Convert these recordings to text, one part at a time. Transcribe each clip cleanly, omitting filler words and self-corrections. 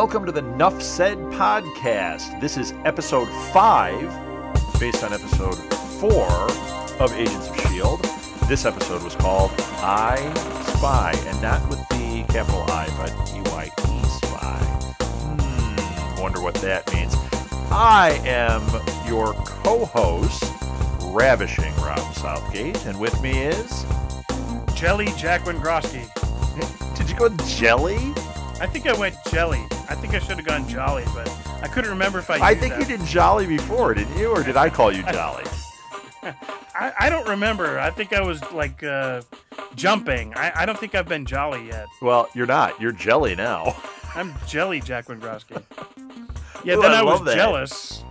welcome to the Nuff Said podcast. This is episode 5, based on episode 4 of Agents of S.H.I.E.L.D. This episode was called I Spy, and not with the capital I, but E-Y-E Spy. Wonder what that means. I am your co-host, Ravishing Rob Southgate, and with me is... Jelly Jack Wendrowski. Did you go with Jelly? I think I went Jelly. I think I should have gone Jolly, but I couldn't remember if I think you did Jolly before, didn't you? Or did I call you Jolly? I don't remember. I think I was like jumping. I don't think I've been Jolly yet. Well, you're not. You're Jelly now. I'm Jelly Jack Wendrowski. Yeah, Ooh, then I I was love that. jealous.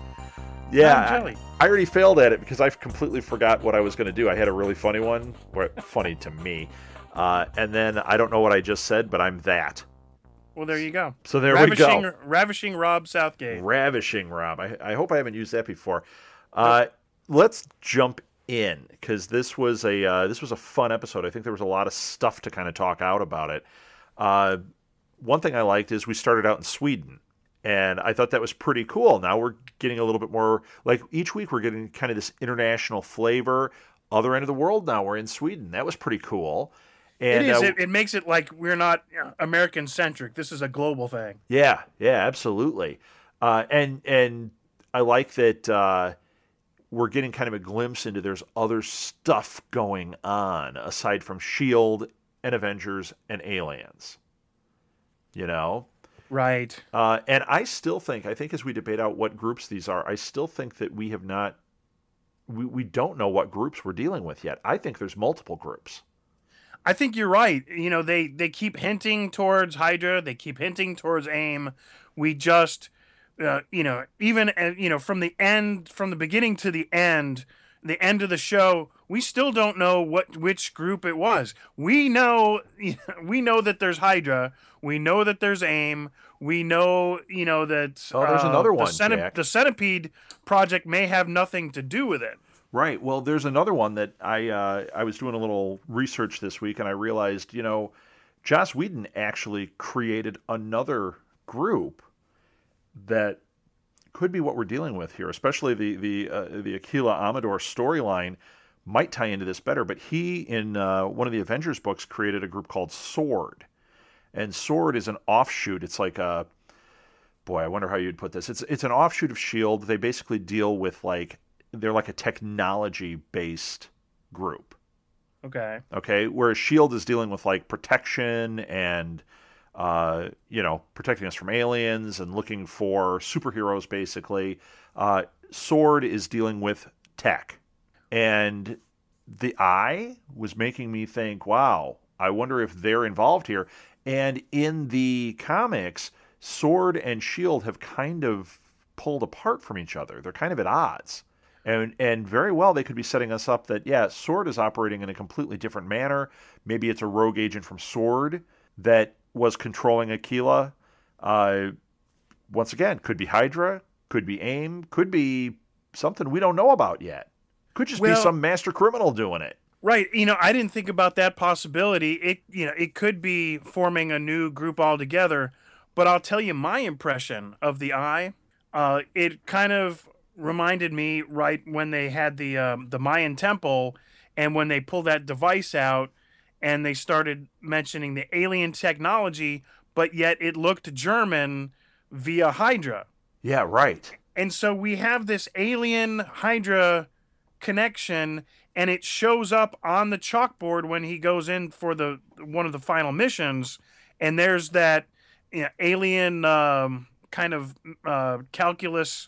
Yeah, I'm Jelly. I already failed at it because I completely forgot what I was going to do. I had a really funny one, funny to me, and then I don't know what I just said, but I'm that. Well, there you go. So there we go. Ravishing Rob Southgate. Ravishing Rob. I hope I haven't used that before. Let's jump in because this was a fun episode. I think there was a lot of stuff to kind of talk out about it. One thing I liked is we started out in Sweden. And I thought that was pretty cool. Now we're getting a little bit more, like each week we're getting kind of this international flavor. Other end of the world now, we're in Sweden. That was pretty cool. And, it is. It makes it like we're not American-centric. This is a global thing. Yeah, absolutely. And I like that we're getting kind of a glimpse into there's other stuff going on aside from S.H.I.E.L.D. and Avengers and Aliens. You know? Right. And I think as we debate out what groups these are, I still think that we don't know what groups we're dealing with yet. I think there's multiple groups. I think you're right. You know, they keep hinting towards Hydra. They keep hinting towards AIM. We just, even, from the beginning to the end of the show, we still don't know which group it was. We know that there's Hydra. We know that there's AIM. We know, that there's another one. Jack. The Centipede project may have nothing to do with it. Right. Well, there's another one that I was doing a little research this week, and I realized, Joss Whedon actually created another group that could be what we're dealing with here, especially the Aquila Amador storyline might tie into this better. But he, in one of the Avengers books, created a group called S1e4. And S1e4 is an offshoot. It's like I wonder how you'd put this. It's an offshoot of S.H.I.E.L.D. They basically deal with they're like a technology-based group. Okay. Whereas S.H.I.E.L.D. is dealing with protection and protecting us from aliens and looking for superheroes, basically. S1e4 is dealing with tech. And the Eye was making me think, wow, I wonder if they're involved here. And in the comics, S1e4 and S.H.I.E.L.D. have kind of pulled apart from each other. They're kind of at odds. And very well, they could be setting us up that, S1e4 is operating in a completely different manner. Maybe it's a rogue agent from S1e4 that was controlling Aquila. Once again, could be Hydra, could be AIM, could be something we don't know about yet. Could just be some master criminal doing it. Right. I didn't think about that possibility. It could be forming a new group altogether. But I'll tell you my impression of the Eye. It kind of reminded me right when they had the Mayan temple and when they pulled that device out and they started mentioning the alien technology, but yet it looked German via Hydra. Yeah, right. And so we have this alien Hydra connection, and it shows up on the chalkboard when he goes in for one of the final missions, and there's that alien kind of calculus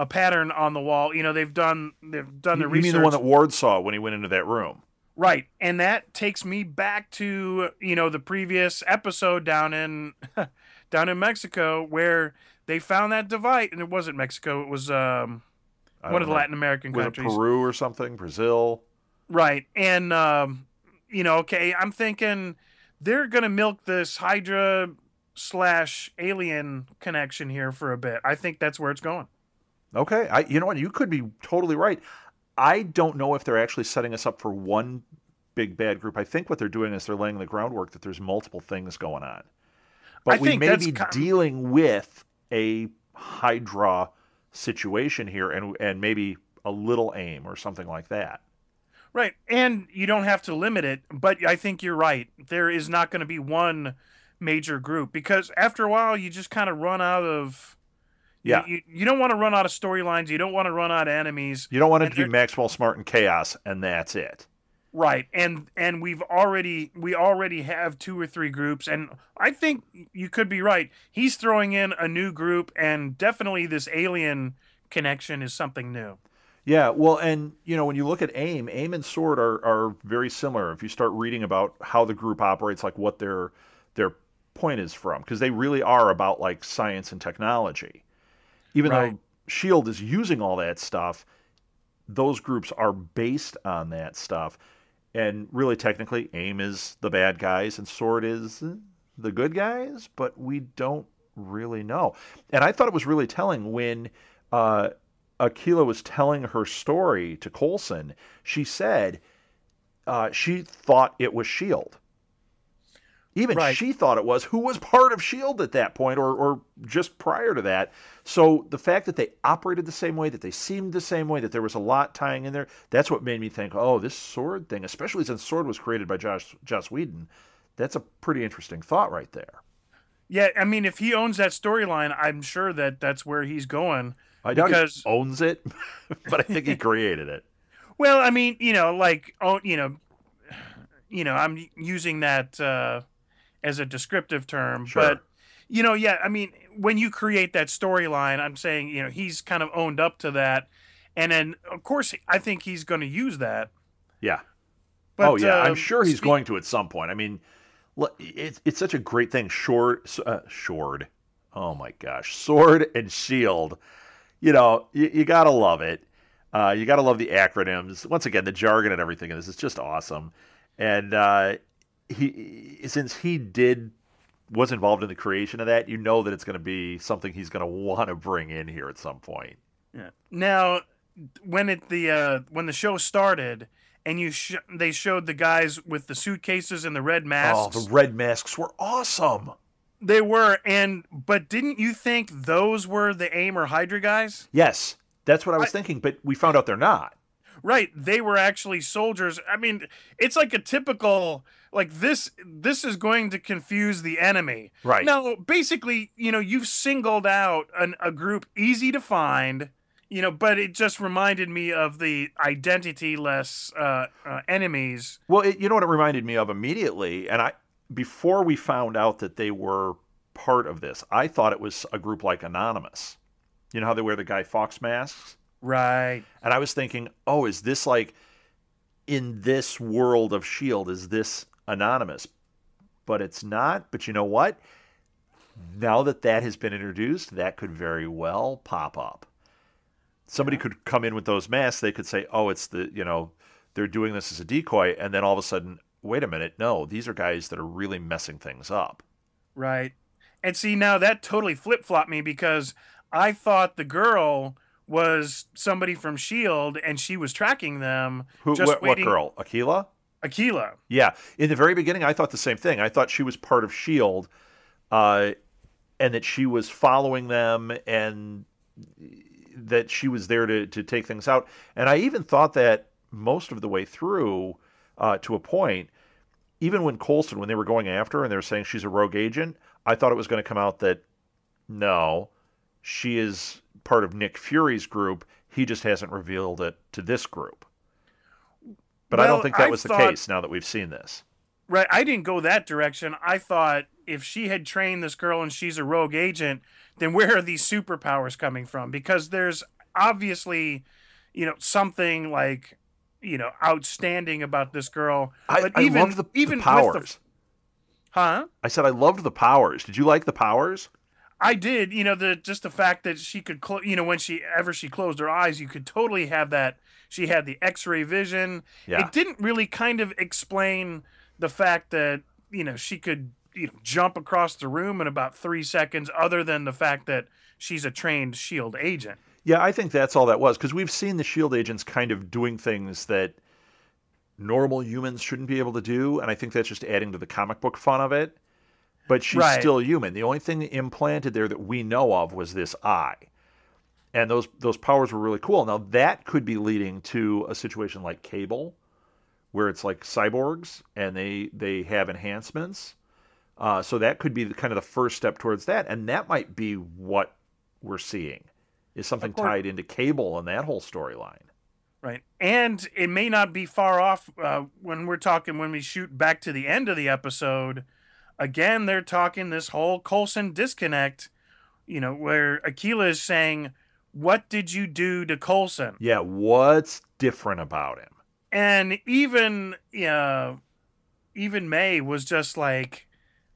pattern on the wall. They've done the research. You mean the one that Ward saw when he went into that room? Right, and that takes me back to the previous episode down in Mexico where they found that device, and it wasn't Mexico. It was one of the Latin American countries. Peru or something, Brazil. Right. And, I'm thinking they're going to milk this Hydra/alien connection here for a bit. I think that's where it's going. Okay. You know what? You could be totally right. I don't know if they're actually setting us up for one big bad group. I think what they're doing is they're laying the groundwork that there's multiple things going on. I but we think may that's be dealing with a Hydra situation here, and maybe a little AIM or something like that. right. And you don't have to limit it, but I think you're right. There is not going to be one major group because after a while you just kind of run out of Yeah, you don't want to run out of storylines, you don't want to run out of enemies. you don't want it And to be Maxwell Smart and Chaos, and that's it. right. And we already have two or three groups, and I think you could be right. He's throwing in a new group, and definitely this alien connection is something new. Yeah, well, and when you look at AIM and Sword are very similar. If you start reading about how the group operates, like what their point is from, because they really are about like science and technology. Even Right. though Shield is using all that stuff, those groups are based on that stuff. And really, technically, AIM is the bad guys and Sword is the good guys, but we don't really know. And I thought it was really telling when uh, Aquila was telling her story to Coulson. She said she thought it was Shield. Even Right. she thought it was, who was part of Shield at that point, or just prior to that. So the fact that they operated the same way, that they seemed the same way, that there was a lot tying in there, that's what made me think, oh, this Sword thing, especially since Sword was created by Joss Whedon, that's a pretty interesting thought right there. Yeah, I mean, if he owns that storyline, I'm sure that that's where he's going I doubt he because, owns it, but I think he created it. well, I mean, like, oh, I'm using that as a descriptive term, but Sure. yeah, I mean, when you create that storyline, I'm saying, he's kind of owned up to that, and then of course, I think he's going to use that. Yeah. Oh, But yeah. I'm sure he's speak, going to at some point. I mean, it's such a great thing. Shord. Oh my gosh, Sword and Shield. You gotta love it. You gotta love the acronyms. Once again, the jargon and everything in this is just awesome. And since he was involved in the creation of that, you know that it's going to be something he's going to want to bring in here at some point. yeah. Now, when the show started, and they showed the guys with the suitcases and the red Oh, the masks. red masks were awesome. They were, but didn't you think those were the AIM or Hydra guys? Yes, that's what I I, was thinking, but we found out they're not. right, they were actually soldiers. I mean, it's like a typical like this. This is going to confuse the enemy. Right. Now, basically, you've singled out a group easy to find. But it just reminded me of the identity-less enemies. Well, you know what it reminded me of immediately, and before we found out that they were part of this, I thought it was a group like Anonymous. You know how they wear the Guy Fawkes masks? Right. And I was thinking, oh, is this like in this world of Shield? Is this Anonymous? But it's not. But you know what? Now that has been introduced, that could very well pop up. Somebody Yeah. could come in with those masks. They could say, oh, it's they're doing this as a decoy. And then all of a sudden, wait a minute. No, these are guys that are really messing things up. Right. And see, now that totally flip-flopped me because I thought the girl was somebody from Shield and she was tracking them, Who? just What waiting. girl? Aquila? Aquila. Yeah. In the very beginning, I thought the same thing. I thought she was part of Shield, and that she was following them, and that she was there to take things out. And I even thought that most of the way through, to a point, even when Coulson, when they were going after her and they were saying she's a rogue agent, I thought it was going to come out that no, she is part of Nick Fury's group. He just hasn't revealed it to this group. But I don't Well, think that I was the thought, case now that we've seen this. right, I didn't go that direction. I thought if she had trained this girl and she's a rogue agent, then where are these superpowers coming from? Because there's obviously, something like, outstanding about this girl. But I loved the even with powers. huh? I said I loved the powers. Did you like the powers? I did, the fact that she could, when she closed her eyes, you could totally have that. She had the X-ray vision. Yeah. It didn't really kind of explain the fact that she could jump across the room in about 3 seconds, other than the fact that she's a trained Shield agent. Yeah, I think that's all that was, because we've seen the Shield agents kind of doing things that normal humans shouldn't be able to do, and I think that's just adding to the comic book fun of it. but she's Right. still human. The only thing implanted there that we know of was this eye. And those powers were really cool. Now that could be leading to a situation like Cable, where it's like cyborgs and they have enhancements. So that could be kind of the first step towards that, and that might be what we're seeing is something Of course. tied into Cable and that whole storyline. Right. And it may not be far off when when we shoot back to the end of the episode. Again, they're talking this whole Coulson disconnect, where Aquila is saying, "What did you do to Coulson?" Yeah, what's different about him? And even May was just like,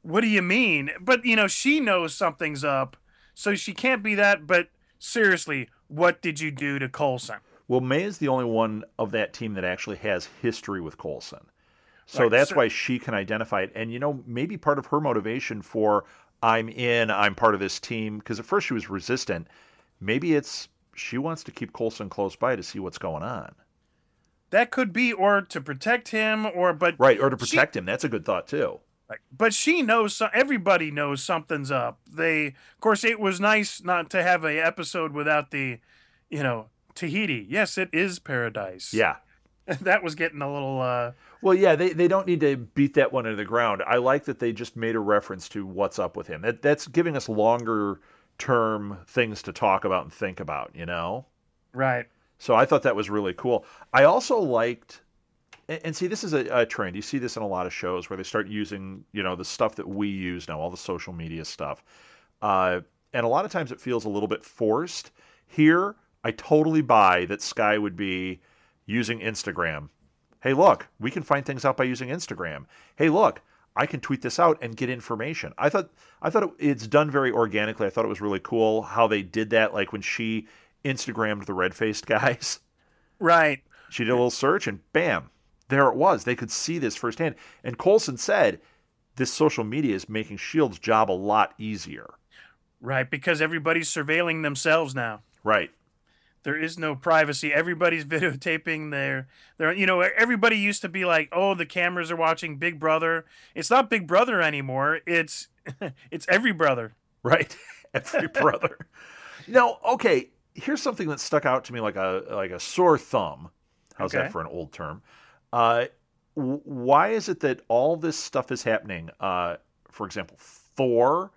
"What do you mean?" But, she knows something's up, so she can't be that. But seriously, what did you do to Coulson? Well, May is the only one of that team that actually has history with Coulson. So Right. that's why she can identify it. And, maybe part of her motivation for I'm part of this team, because at first she was resistant. Maybe it's she wants to keep Coulson close by to see what's going on. That could be, or to protect him, Right, or to protect him. That's a good thought, too. Right. But she knows, everybody knows something's up. Of course, it was nice not to have a episode without the, Tahiti. Yes, it is paradise. Yeah. That was getting a little, Well, yeah, they don't need to beat that one into the ground. I like that they just made a reference to what's up with him. That's giving us longer term things to talk about and think about, right. So I thought that was really cool. I also liked, and see, this is a trend. You see this in a lot of shows where they start using, the stuff that we use now, all the social media stuff. And a lot of times it feels a little bit forced. Here, I totally buy that Sky would be using Instagram. Hey, look, we can find things out by using Instagram. Hey, look, I can tweet this out and get information. I thought it's done very organically. I thought it was really cool how they did that, like when she Instagrammed the red-faced guys. Right. She did a little search and bam, there it was. They could see this firsthand. And Coulson said this social media is making S.H.I.E.L.D.'s job a lot easier. Right, because everybody's surveilling themselves now. Right. There is no privacy. Everybody's videotaping everybody used to be like, "Oh, the cameras are watching Big Brother." It's not Big Brother anymore. It's every brother. Right. Every brother. Now, okay, here's something that stuck out to me like a sore thumb. How's that for an old term? Why is it that all this stuff is happening? For example, Thor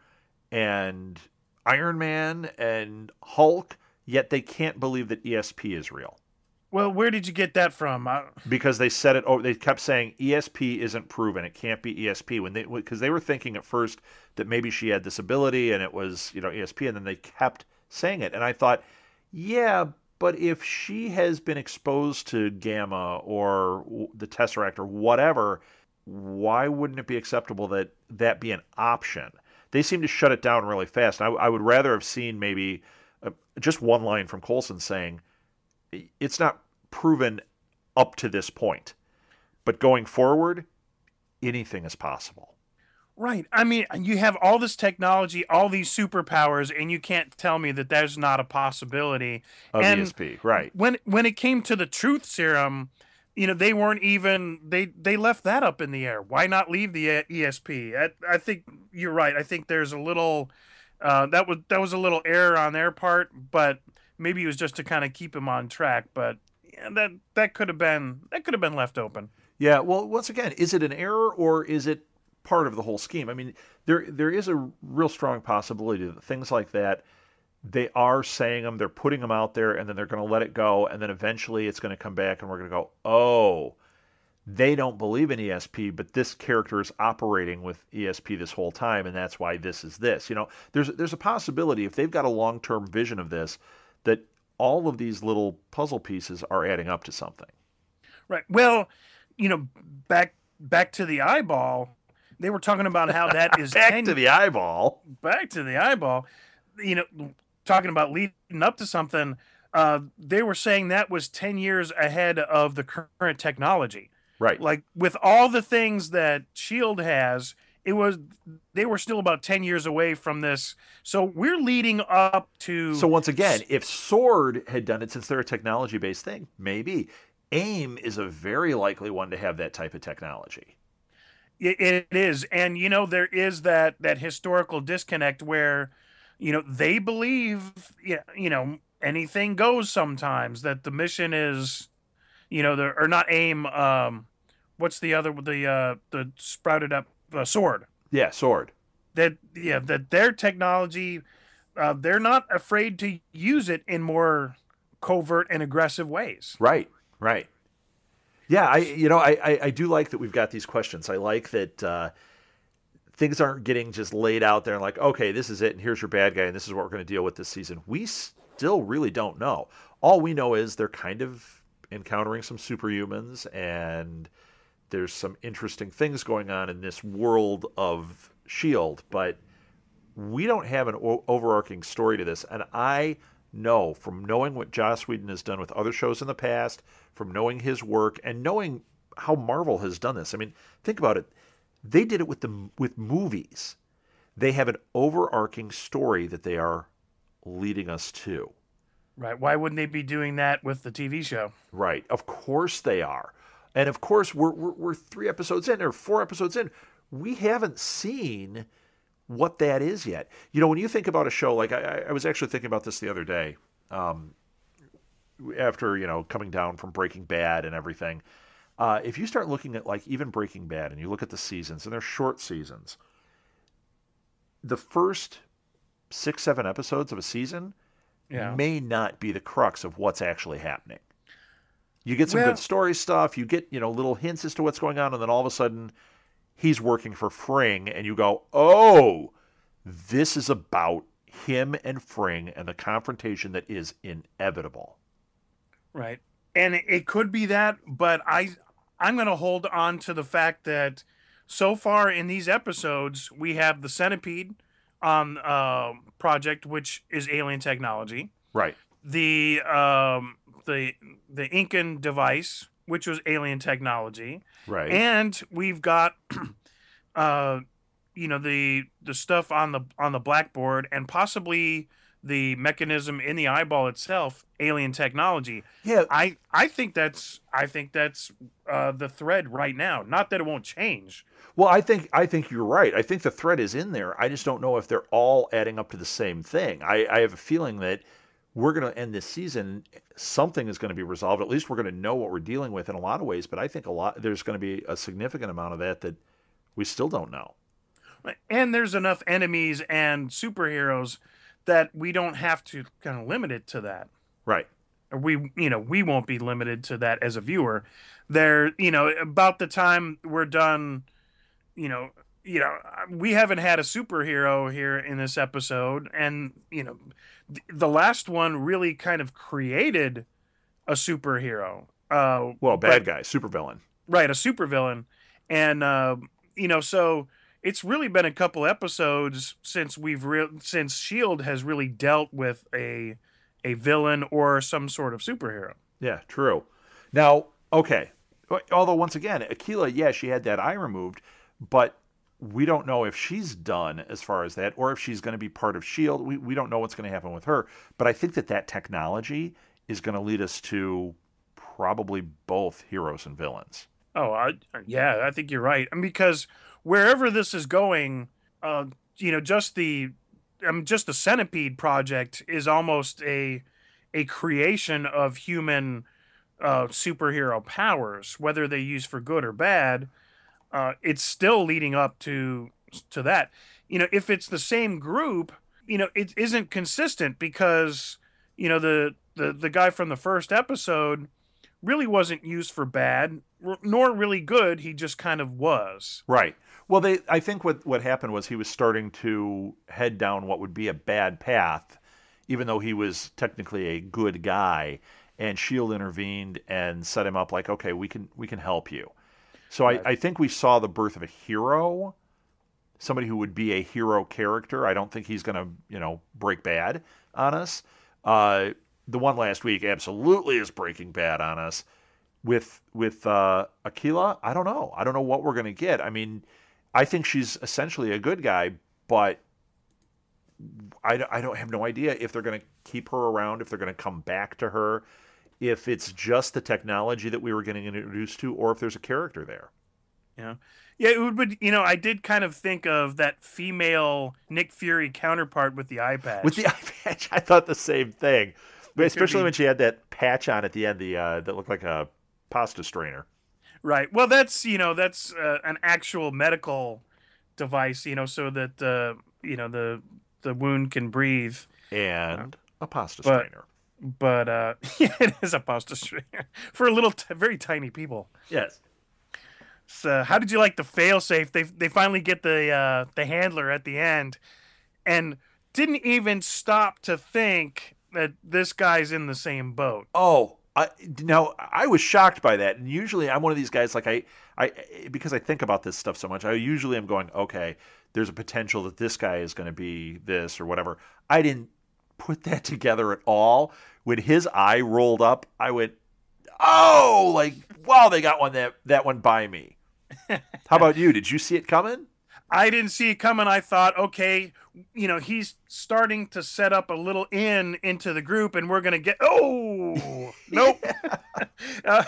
and Iron Man and Hulk, yet they can't believe that ESP is real. Well, where did you get that from? Because they said it. Oh, they kept saying ESP isn't proven. It can't be ESP because they were thinking at first that maybe she had this ability and it was ESP, and then they kept saying it. And I thought, yeah, but if she has been exposed to gamma or the Tesseract or whatever, why wouldn't it be acceptable that that be an option? They seem to shut it down really fast. I would rather have seen maybe just one line from Coulson saying, it's not proven up to this point, but going forward, anything is possible. Right. I mean, you have all this technology, all these superpowers, and you can't tell me that there's not a possibility. Of and ESP, right. When it came to the truth serum, they weren't even, they left that up in the air. Why not leave the ESP? I think you're right. I think there's a little, that was a little error on their part, but maybe it was just to kind of keep him on track. But yeah, that could have been left open. Yeah. Well, once again, is it an error or is it part of the whole scheme? I mean, there is a real strong possibility that things like that, they are saying them, they're putting them out there, and then they're going to let it go, and then eventually it's going to come back, and we're going to go, oh, they don't believe in ESP, but this character is operating with ESP this whole time, and that's why this is this. There's a possibility, if they've got a long-term vision of this, that all of these little puzzle pieces are adding up to something. Right. Well, back to the eyeball. They were talking about how that is back to the eyeball. Back to the eyeball. Talking about leading up to something. They were saying that was 10 years ahead of the current technology. Right. Like with all the things that S.H.I.E.L.D. has, they were still about 10 years away from this. So we're leading up to. So once again, if S.W.O.R.D. had done it, since they're a technology-based thing, maybe AIM is a very likely one to have that type of technology. It is, and there is that historical disconnect where, they believe, yeah, anything goes sometimes. That the mission is, or not aim. What's the sprouted up sword? Yeah, sword. That yeah, that their technology, they're not afraid to use it in more covert and aggressive ways. Right, right. Yeah, I do like that we've got these questions. I like that things aren't getting just laid out there and like, okay, this is it, and here's your bad guy, and this is what we're going to deal with this season. We still really don't know. All we know is they're kind of encountering some superhumans, and there's some interesting things going on in this world of Shield, but we don't have an overarching story to this. And I know from knowing what Joss Whedon has done with other shows in the past, from knowing his work, and knowing how Marvel has done this. I mean, think about it. They did it with movies. They have an overarching story that they are leading us to. Right. Why wouldn't they be doing that with the TV show? Right. Of course they are. And of course we're 3 episodes in or 4 episodes in. We haven't seen what that is yet. When you think about a show, like I was actually thinking about this the other day, after, coming down from Breaking Bad and everything. If you start looking at like even Breaking Bad and you look at the seasons, and they're short seasons, the first 6, 7 episodes of a season may not be the crux of what's actually happening. You get some good story stuff, you get, little hints as to what's going on, and then all of a sudden he's working for Fring, and you go, oh, this is about him and Fring and the confrontation that is inevitable. Right. And it could be that, but I'm going to hold on to the fact that so far in these episodes, we have the Centipede on project, which is alien technology. Right. The Incan device, which was alien technology. Right. And we've got the stuff on the blackboard, and possibly the mechanism in the eyeball itself, alien technology. Yeah. I think that's the thread right now. Not that it won't change. Well, I think you're right. I think the thread is in there. I just don't know if they're all adding up to the same thing. I have a feeling that we're going to end this season, something is going to be resolved. At least we're going to know what we're dealing with in a lot of ways. But I think there's going to be a significant amount of that we still don't know. And there's enough enemies and superheroes that we don't have to kind of limit it to that. Right. We won't be limited to that as a viewer. There, about the time we're done, we haven't had a superhero here in this episode, and the last one really kind of created a superhero. Bad guy, supervillain. Right, a supervillain, and so it's really been a couple episodes since since Shield has really dealt with a villain or some sort of superhero. Yeah, true. Now, okay. Although once again, Aquila, she had that eye removed, but we don't know if she's done as far as that, or if she's going to be part of Shield. We don't know what's going to happen with her. But I think that technology is going to lead us to probably both heroes and villains. Oh, I think you're right. Because wherever this is going, just the Centipede project is almost a creation of human superhero powers, whether they use for good or bad. It's still leading up to that. If it's the same group, it isn't consistent, because the guy from the first episode really wasn't used for bad nor really good. He just kind of was. Right. Well, I think what happened was he was starting to head down what would be a bad path, even though he was technically a good guy, and Shield intervened and set him up like, okay, we can help you. So right. I think we saw the birth of a hero, somebody who would be a hero character. I don't think he's going to, break bad on us. The one last week absolutely is breaking bad on us. With Aquila, I don't know. I don't know what we're going to get. I mean, I think she's essentially a good guy, but I don't have no idea if they're going to keep her around, if they're going to come back to her, if it's just the technology that we were getting introduced to, or if there's a character there. You know, yeah, it would. I did kind of think of that female Nick Fury counterpart with the eye With the patch. eye patch, I thought the same thing, but It could especially be when she had that patch on at the end, the that looked like a pasta strainer. right. Well, that's an actual medical device. So that the wound can breathe. Uh, And a pasta but strainer. yeah, it is a pasta strainer for little, very tiny people. Yes. So, how did you like the failsafe? They finally get the handler at the end, and didn't even stop to think that this guy's in the same boat. Oh, now I was shocked by that. And usually, I'm one of these guys like I because I think about this stuff so much. I usually am going, okay, there's a potential that this guy is going to be this or whatever. I didn't put that together at all. When his eye rolled up, I went, oh, like wow, they got that one by me. How about you? Did you see it coming? I didn't see it coming. I thought, okay, he's starting to set up a little into the group, and we're gonna get. Oh, nope. uh,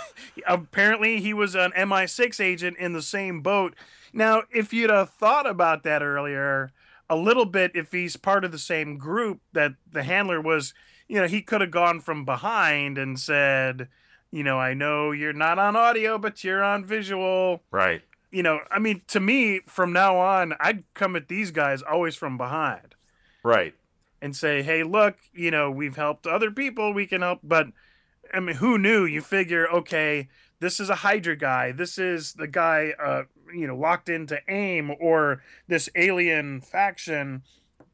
Apparently, he was an MI6 agent in the same boat. Now, if you'd have thought about that earlier, a little bit, if he's part of the same group that the handler was, he could have gone from behind and said, I know you're not on audio, but you're on visual. Right. I mean, to me, from now on, I'd come at these guys always from behind Right. and say, hey, look, we've helped other people, we can help. But, I mean, who knew? You figure, okay, this is a Hydra guy. This is the guy, locked into AIM or this alien faction,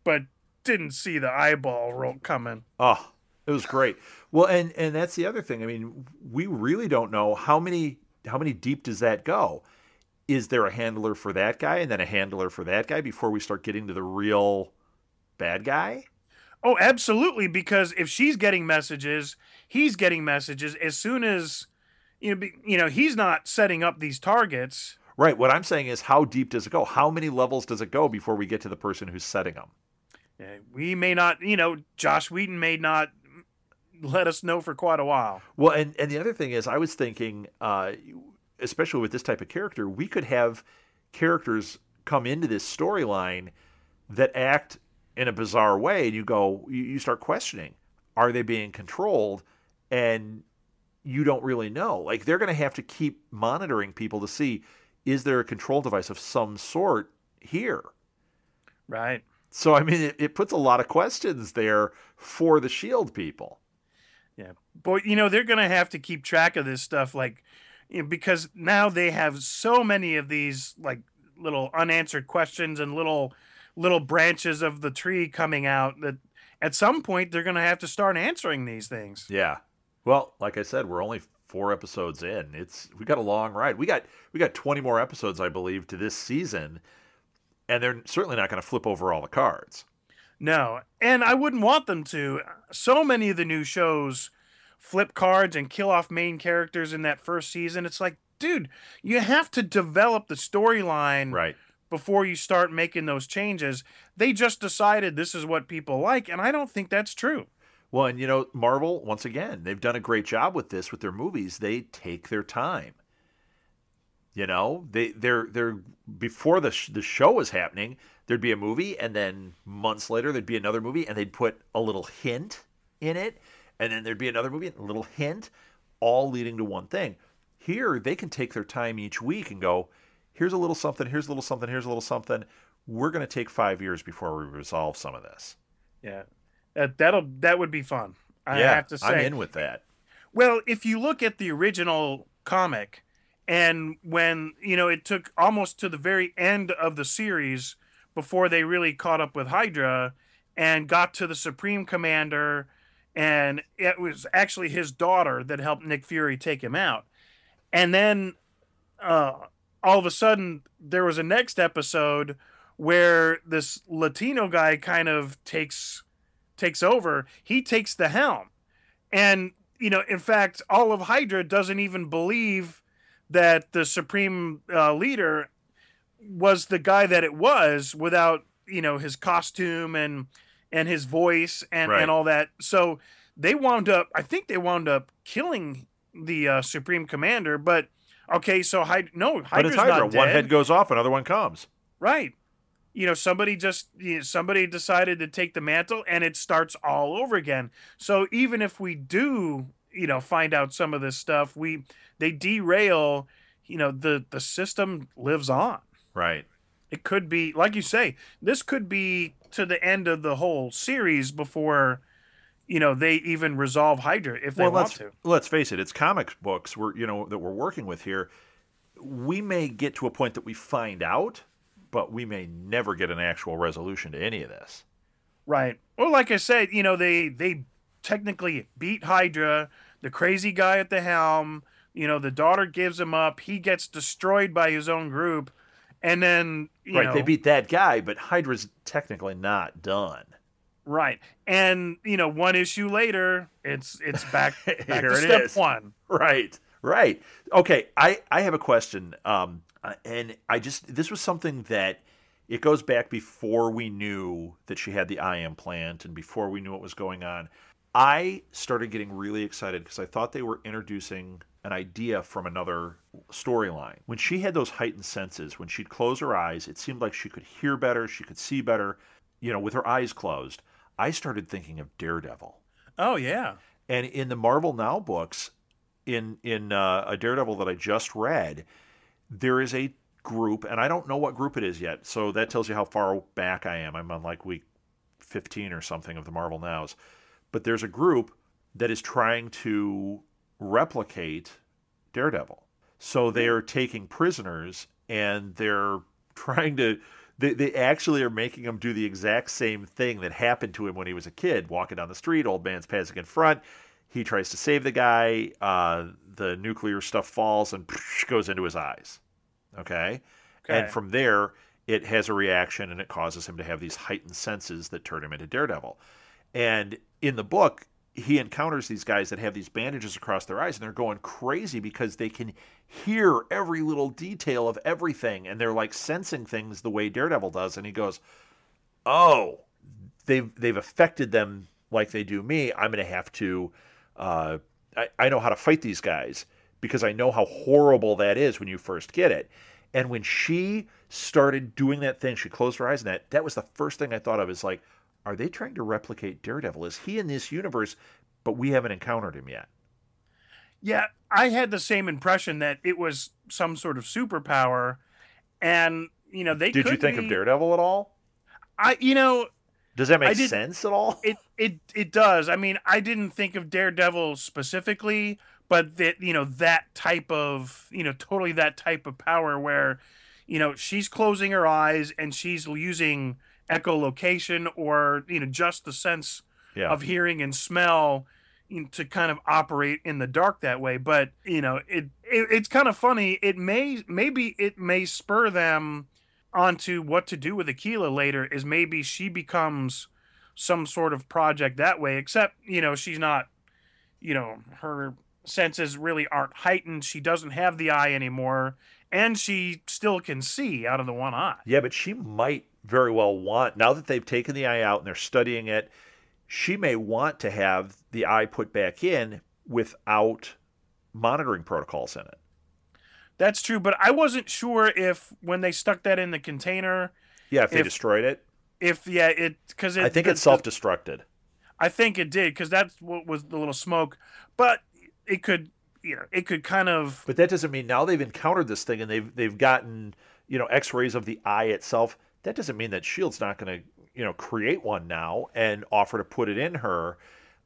but didn't see the eyeball roll coming. Oh, it was great. Well, and that's the other thing. I mean, we really don't know how many deep does that go. Is there a handler for that guy and then a handler for that guy before we start getting to the real bad guy? Oh, absolutely. Because if she's getting messages, he's getting messages as soon as, he's not setting up these targets. Right. What I'm saying is, how deep does it go? How many levels does it go before we get to the person who's setting them? We may not, Josh Whedon may not let us know for quite a while. Well, and the other thing is, I was thinking, especially with this type of character, we could have characters come into this storyline that act in a bizarre way, and you start questioning, are they being controlled? And you don't really know. Like, they're going to have to keep monitoring people to see, is there a control device of some sort here? Right. So, I mean, it puts a lot of questions there for the Shield people. Yeah. But, they're going to have to keep track of this stuff, like, because now they have so many of these, like, little unanswered questions and little branches of the tree coming out that at some point they're going to have to start answering these things. Yeah. Well, like I said, we're only 4 episodes in. We got a long ride. We got 20 more episodes, I believe, to this season, and they're certainly not going to flip over all the cards. No, and I wouldn't want them to. So many of the new shows flip cards and kill off main characters in that first season. It's like, dude, you have to develop the storyline Right. before you start making those changes. They just decided this is what people like, and I don't think that's true. Well, and Marvel, once again, they've done a great job with this with their movies. They take their time. They're before the show was happening, there'd be a movie, and then months later there'd be another movie, and they'd put a little hint in it, and then there'd be another movie, a little hint, all leading to one thing. Here, they can take their time each week and go, here's a little something, here's a little something, here's a little something. We're going to take 5 years before we resolve some of this. Yeah, that would be fun. I Yeah, have to say, I'm in with that. well, if you look at the original comic, and when it took almost to the very end of the series before they really caught up with Hydra and got to the Supreme Commander, and it was actually his daughter that helped Nick Fury take him out. And then all of a sudden there was a next episode where this Latino guy kind of takes over. He takes the helm. And in fact, all of Hydra doesn't even believe that the Supreme leader was the guy that it was without his costume and his voice and Right. all that. So I think they wound up killing the Supreme Commander, but Okay, so no, But it's Hydra's Hydra. not One head dead. goes off, another one comes. Right. Somebody decided to take the mantle and it starts all over again. So even if we do, find out some of this stuff, they derail, the system lives on. Right. It could be, like you say, this could be to the end of the whole series before, they even resolve Hydra if they Well, want let's to. let's face it. It's comic books that we're working with here. We may get to a point that we find out, but we may never get an actual resolution to any of this. Right. Well, like I said, they technically beat Hydra, the crazy guy at the helm. The daughter gives him up. He gets destroyed by his own group, and then Right, they beat that guy, but Hydra's technically not done. right. And one issue later, it's back Here to it step is. one. Right, right. Okay, I have a question, and this was something that it goes back before we knew that she had the eye implant and before we knew what was going on. I started getting really excited because I thought they were introducing an idea from another storyline. When she had those heightened senses, when she'd close her eyes, it seemed like she could hear better, she could see better, with her eyes closed. I started thinking of Daredevil. Oh yeah. And in the Marvel Now books, in a Daredevil that I just read, there is a group, and I don't know what group it is yet, so that tells you how far back I am. I'm on like week 15 or something of the Marvel Nows. But there's a group that is trying to replicate Daredevil. So they are taking prisoners and they're trying to. They actually are making him do the exact same thing that happened to him when he was a kid, walking down the street, old man's passing in front. He tries to save the guy. The nuclear stuff falls and goes into his eyes. Okay? And from there, it has a reaction and it causes him to have these heightened senses that turn him into Daredevil. And in the book, he encounters these guys that have these bandages across their eyes, and they're going crazy because they can hear every little detail of everything, and they're like sensing things the way Daredevil does. And he goes, "Oh, they've affected them like they do me. I'm going to have to. I know how to fight these guys because I know how horrible that is when you first get it." And when she started doing that thing, she closed her eyes, and that was the first thing I thought of. Is like, are they trying to replicate Daredevil? Is he in this universe, but we haven't encountered him yet? Yeah, I had the same impression that it was some sort of superpower, and they Did could you think be, of Daredevil at all? I Does that I make did sense at all? it does. I mean, I didn't think of Daredevil specifically, but that type of totally that type of power where she's closing her eyes and she's using echolocation or just the sense Yeah. of hearing and smell to kind of operate in the dark that way. But it's kind of funny. Maybe it may spur them onto what to do with Aquila later. Is maybe she becomes some sort of project that way. Except she's not. Her senses really aren't heightened. She doesn't have the eye anymore, and she still can see out of the one eye. Yeah, but she might very well want, now that they've taken the eye out and they're studying it, she may want to have the eye put back in without monitoring protocols in it. That's true, but I wasn't sure if when they stuck that in the container, Yeah, if they destroyed it. I think it self-destructed. I think it did because that's what was the little smoke, but it could kind of. But that doesn't mean now they've encountered this thing and they've gotten X-rays of the eye itself. That doesn't mean that Shield's not going to create one now and offer to put it in her.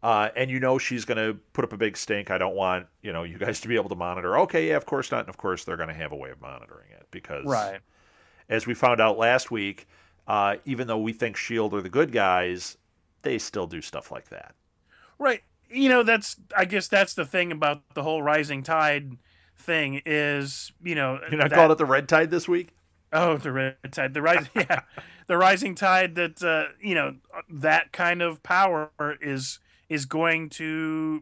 And she's going to put up a big stink. I don't want you guys to be able to monitor. Okay, yeah, of course not. And of course they're going to have a way of monitoring it because, right, as we found out last week, even though we think Shield are the good guys, they still do stuff like that. Right. I guess that's the thing about the whole rising tide thing is, You're not calling it the red tide this week? Oh, the red tide, yeah, the rising tide. That that kind of power is going to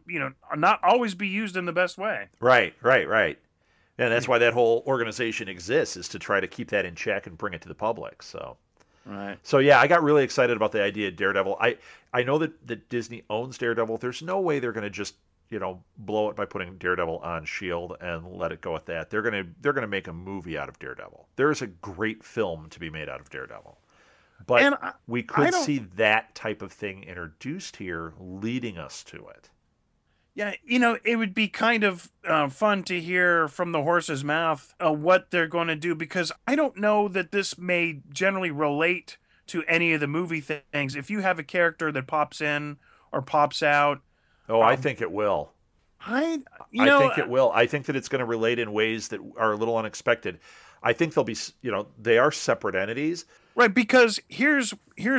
not always be used in the best way. Right. And that's why that whole organization exists, is to try to keep that in check and bring it to the public. So. Right. So yeah, I got really excited about the idea of Daredevil. I know that Disney owns Daredevil. There's no way they're going to just blow it by putting Daredevil on Shield and let it go at that. They're gonna make a movie out of Daredevil. There is a great film to be made out of Daredevil, but And we I could don't. see that type of thing introduced here, leading us to it. Yeah, it would be kind of fun to hear from the horse's mouth what they're going to do, because I don't know that this may generally relate to any of the movie things. If you have a character that pops in or pops out, Oh, I um, think it will. I, you I know, think it will. I think that it's going to relate in ways that are a little unexpected. I think they'll be, they are separate entities. right, because here's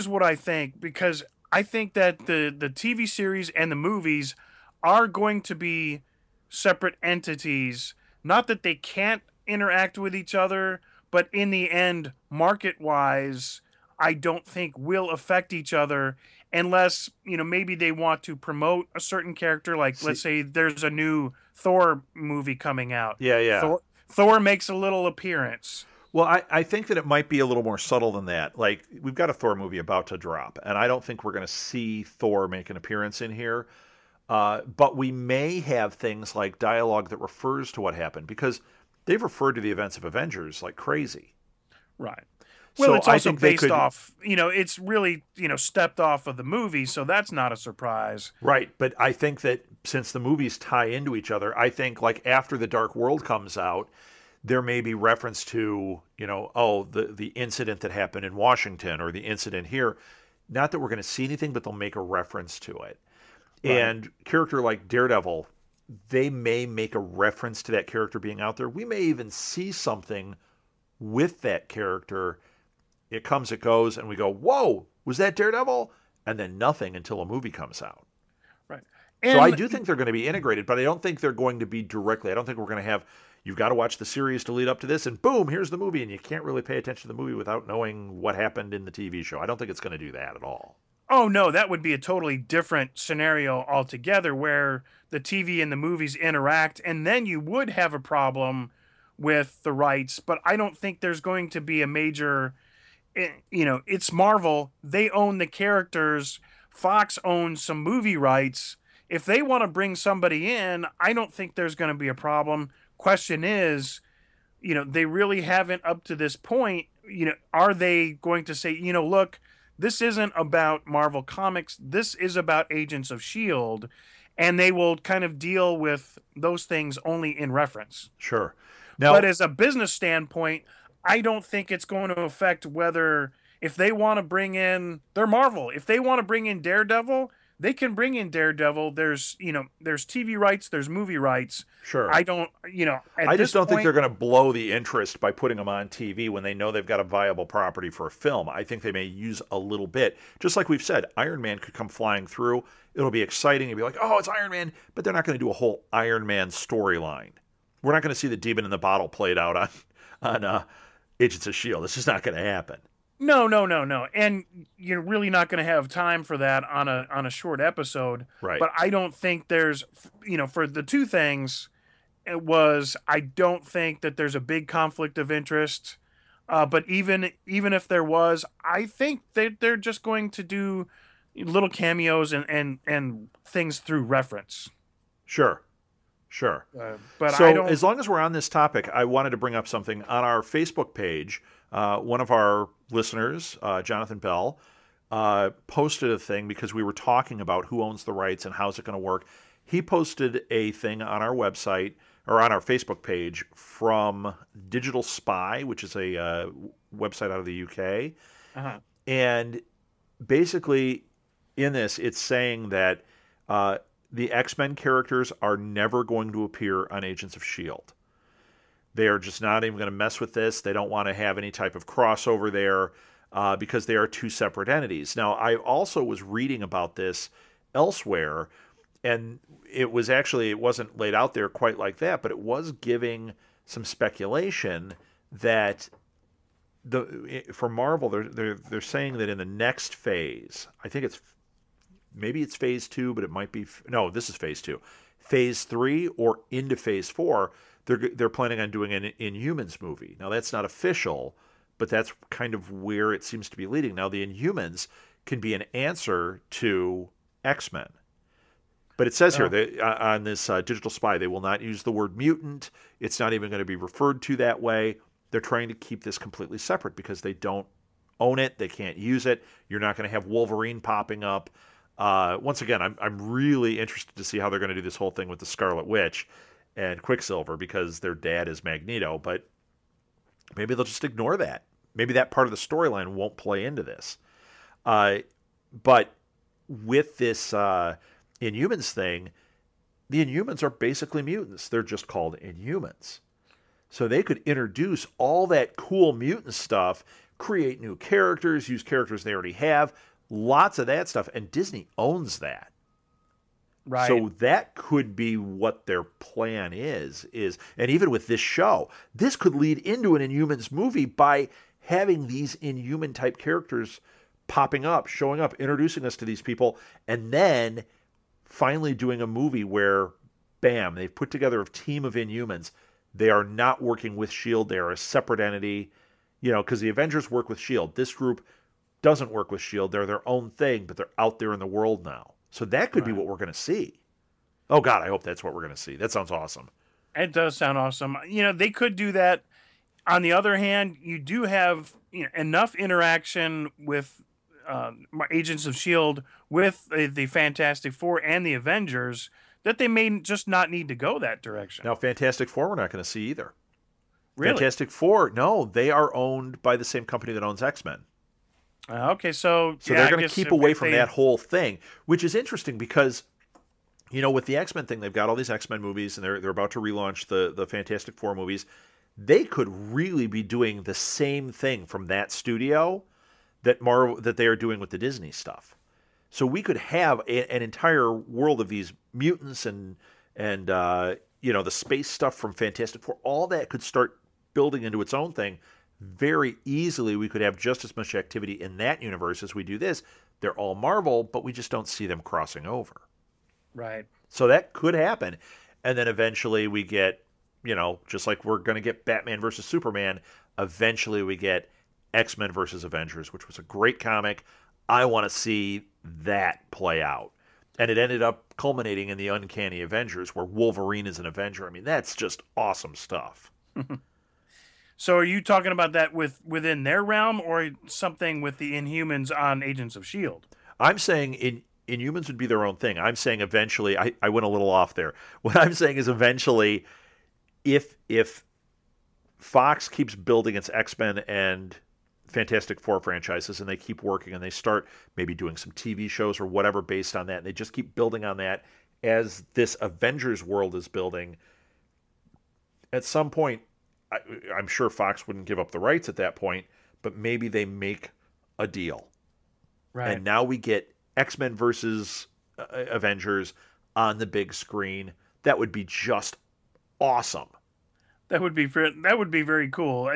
what I think, because I think that the TV series and the movies are going to be separate entities. Not that they can't interact with each other, but in the end, market-wise, I don't think will affect each other unless, maybe they want to promote a certain character, like let's See, say there's a new Thor movie coming out. yeah, yeah. Thor makes a little appearance. Well, I think that it might be a little more subtle than that. Like, we've got a Thor movie about to drop, and I don't think we're going to see Thor make an appearance in here. But we may have things like dialogue that refers to what happened, because they've referred to the events of Avengers like crazy. Right. Well, So it's I also think they based could. off, it's really, stepped off of the movie, so that's not a surprise. Right, but I think that since the movies tie into each other, I think like after the Dark World comes out, there may be reference to, oh, the incident that happened in Washington or the incident here. Not that we're going to see anything, but they'll make a reference to it. Right. And character like Daredevil, they may make a reference to that character being out there. We may even see something with that character. It comes, it goes, and we go, whoa, was that Daredevil? And then nothing until a movie comes out. Right. So I And do think they're going to be integrated, but I don't think they're going to be directly. I don't think we're going to have, you've got to watch the series to lead up to this, and boom, here's the movie, and you can't really pay attention to the movie without knowing what happened in the TV show. I don't think it's going to do that at all. oh no, that would be a totally different scenario altogether, where the TV and the movies interact, and then you would have a problem with the rights, but I don't think there's going to be a major, it's Marvel. They own the characters. Fox owns some movie rights. If they want to bring somebody in, I don't think there's going to be a problem. Question is, they really haven't up to this point. Are they going to say, look, this isn't about Marvel Comics. This is about Agents of S.H.I.E.L.D. And they will kind of deal with those things only in reference. Sure. But Now, as a business standpoint, I don't think it's going to affect whether, if they want to bring in, they're Marvel. If they want to bring in Daredevil, they can bring in Daredevil. There's TV rights, there's movie rights. sure. I don't, at I this just don't think point, they're going to blow the interest by putting them on TV when they know they've got a viable property for a film. I think they may use a little bit. Just like we've said, Iron Man could come flying through. It'll be exciting. It'll be like, oh, it's Iron Man. But they're not going to do a whole Iron Man storyline. We're not going to see the demon in the bottle played out on Agents of S.H.I.E.L.D. It's just not going to happen. no, no, no, no. And you're really not going to have time for that on a short episode. Right. But I don't think there's, for the two things, it was, I don't think that there's a big conflict of interest. But even if there was, I think that they're just going to do little cameos and things through reference. Sure. Sure. But So I don't. as long as we're on this topic, I wanted to bring up something on our Facebook page. One of our listeners, Jonathan Bell, posted a thing because we were talking about who owns the rights and how's it going to work. He posted a thing on our website or on our Facebook page from Digital Spy, which is a website out of the UK. Uh-huh. And basically, in this, it's saying that the X-Men characters are never going to appear on Agents of S.H.I.E.L.D. They are just not even going to mess with this. They don't want to have any type of crossover there because they are two separate entities. Now, I also was reading about this elsewhere, and it wasn't laid out there quite like that, but it was giving some speculation that for Marvel, they're saying that in the next phase, I think maybe it's phase 2, but it might be no. This is phase 2, phase 3, or into phase 4. They're planning on doing an Inhumans movie. Now that's not official, but that's kind of where it seems to be leading. Now the Inhumans can be an answer to X-Men, But it says here Oh, that on this digital spy, they will not use the word mutant. It's not even going to be referred to that way. They're trying to keep this completely separate because they don't own it. They can't use it. You're not going to have Wolverine popping up. Once again, I'm really interested to see how they're going to do this whole thing with the Scarlet Witch and Quicksilver because their dad is Magneto. But maybe they'll just ignore that. Maybe that part of the storyline won't play into this. But with this Inhumans thing, the Inhumans are basically mutants. They're just called Inhumans. So they could introduce all that cool mutant stuff, create new characters, use characters they already have, lots of that stuff. And Disney owns that. right. So that could be what their plan is, and even with this show, this could lead into an Inhumans movie by having these Inhuman type characters popping up, showing up, introducing us to these people, and then finally doing a movie where, bam, they've put together a team of Inhumans. They are not working with S.H.I.E.L.D. They are a separate entity, because the Avengers work with S.H.I.E.L.D. This group doesn't work with S.H.I.E.L.D. They're their own thing, but they're out there in the world now. So that could be Right. what we're going to see. Oh, God, I hope that's what we're going to see. That sounds awesome. It does sound awesome. They could do that. On the other hand, you do have enough interaction with Agents of S.H.I.E.L.D. with the Fantastic Four and the Avengers that they may just not need to go that direction. Now, Fantastic Four, we're not going to see either. Really? Fantastic Four, no, they are owned by the same company that owns X-Men. Okay, so So yeah, they're I going to guess keep if away from they- that whole thing, which is interesting because, with the X-Men thing, they've got all these X-Men movies, and they're about to relaunch the Fantastic Four movies. They could really be doing the same thing from that studio that they are doing with the Disney stuff. So we could have an entire world of these mutants and the space stuff from Fantastic Four. All that could start building into its own thing. Very easily, we could have just as much activity in that universe as we do this. They're all Marvel, but we just don't see them crossing over. Right. So that could happen. And then eventually we get, just like we're going to get Batman versus Superman, eventually we get X-Men versus Avengers, which was a great comic. I want to see that play out. And it ended up culminating in the Uncanny Avengers, where Wolverine is an Avenger. I mean, that's just awesome stuff. So are you talking about that within their realm or something with the Inhumans on Agents of S.H.I.E.L.D.? I'm saying Inhumans would be their own thing. I'm saying eventually, I went a little off there. What I'm saying is eventually, if Fox keeps building its X-Men and Fantastic Four franchises and they keep working and they start maybe doing some TV shows or whatever based on that, and they just keep building on that as this Avengers world is building, at some point, I'm sure Fox wouldn't give up the rights at that point, but maybe they make a deal. Right. And now we get X-Men versus Avengers on the big screen. That would be just awesome. That would be very cool.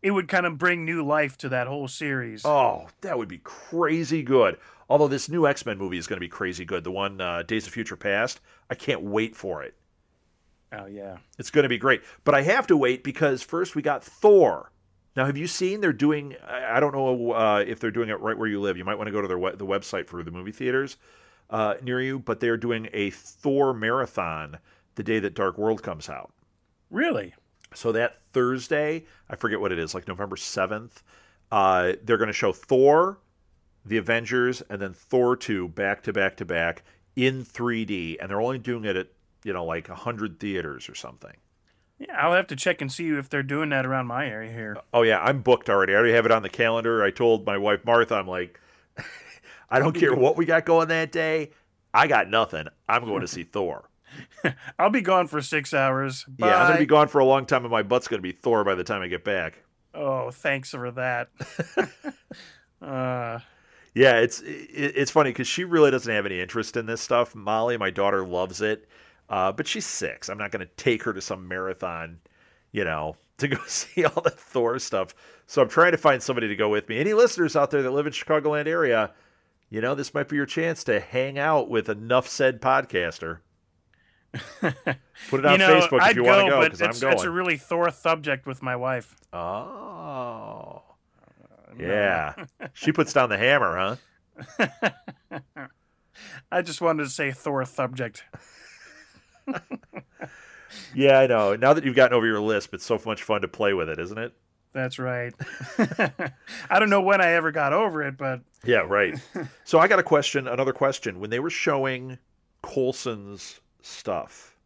It would kind of bring new life to that whole series. Oh, that would be crazy good. Although this new X-Men movie is going to be crazy good. The one, Days of Future Past, I can't wait for it. Oh, yeah. It's going to be great. But I have to wait because first we got Thor. Now, have you seen they're doing, I don't know if they're doing it right where you live. You might want to go to the website for the movie theaters near you, but they're doing a Thor marathon the day that Dark World comes out. Really? So that Thursday, I forget what it is, like November 7th, they're going to show Thor, the Avengers, and then Thor 2 back to back to back in 3D. And they're only doing it at, like 100 theaters or something. Yeah, I'll have to check and see if they're doing that around my area here. Oh, yeah, I'm booked already. I already have it on the calendar. I told my wife, Martha, I'm like, I don't care what we got going that day. I got nothing. I'm going to see Thor. I'll be gone for 6 hours. Bye. Yeah, I'm going to be gone for a long time, and my butt's going to be Thor by the time I get back. Oh, thanks for that. Yeah, it's funny because she really doesn't have any interest in this stuff. Molly, my daughter, loves it, but she's 6. I'm not going to take her to some marathon, to go see all the Thor stuff. So I'm trying to find somebody to go with me. Any listeners out there that live in Chicagoland area, this might be your chance to hang out with a Nuff Said podcaster. Put it on Facebook if you want to go, because I'm going. It's a really Thor subject with my wife. Oh. Yeah. She puts down the hammer, huh? I just wanted to say Thor subject. Yeah, I know. Now that you've gotten over your lisp, it's so much fun to play with it, isn't it? That's right. I don't know when I ever got over it, but Yeah, right. So I got a question, another question. When they were showing Coulson's stuff,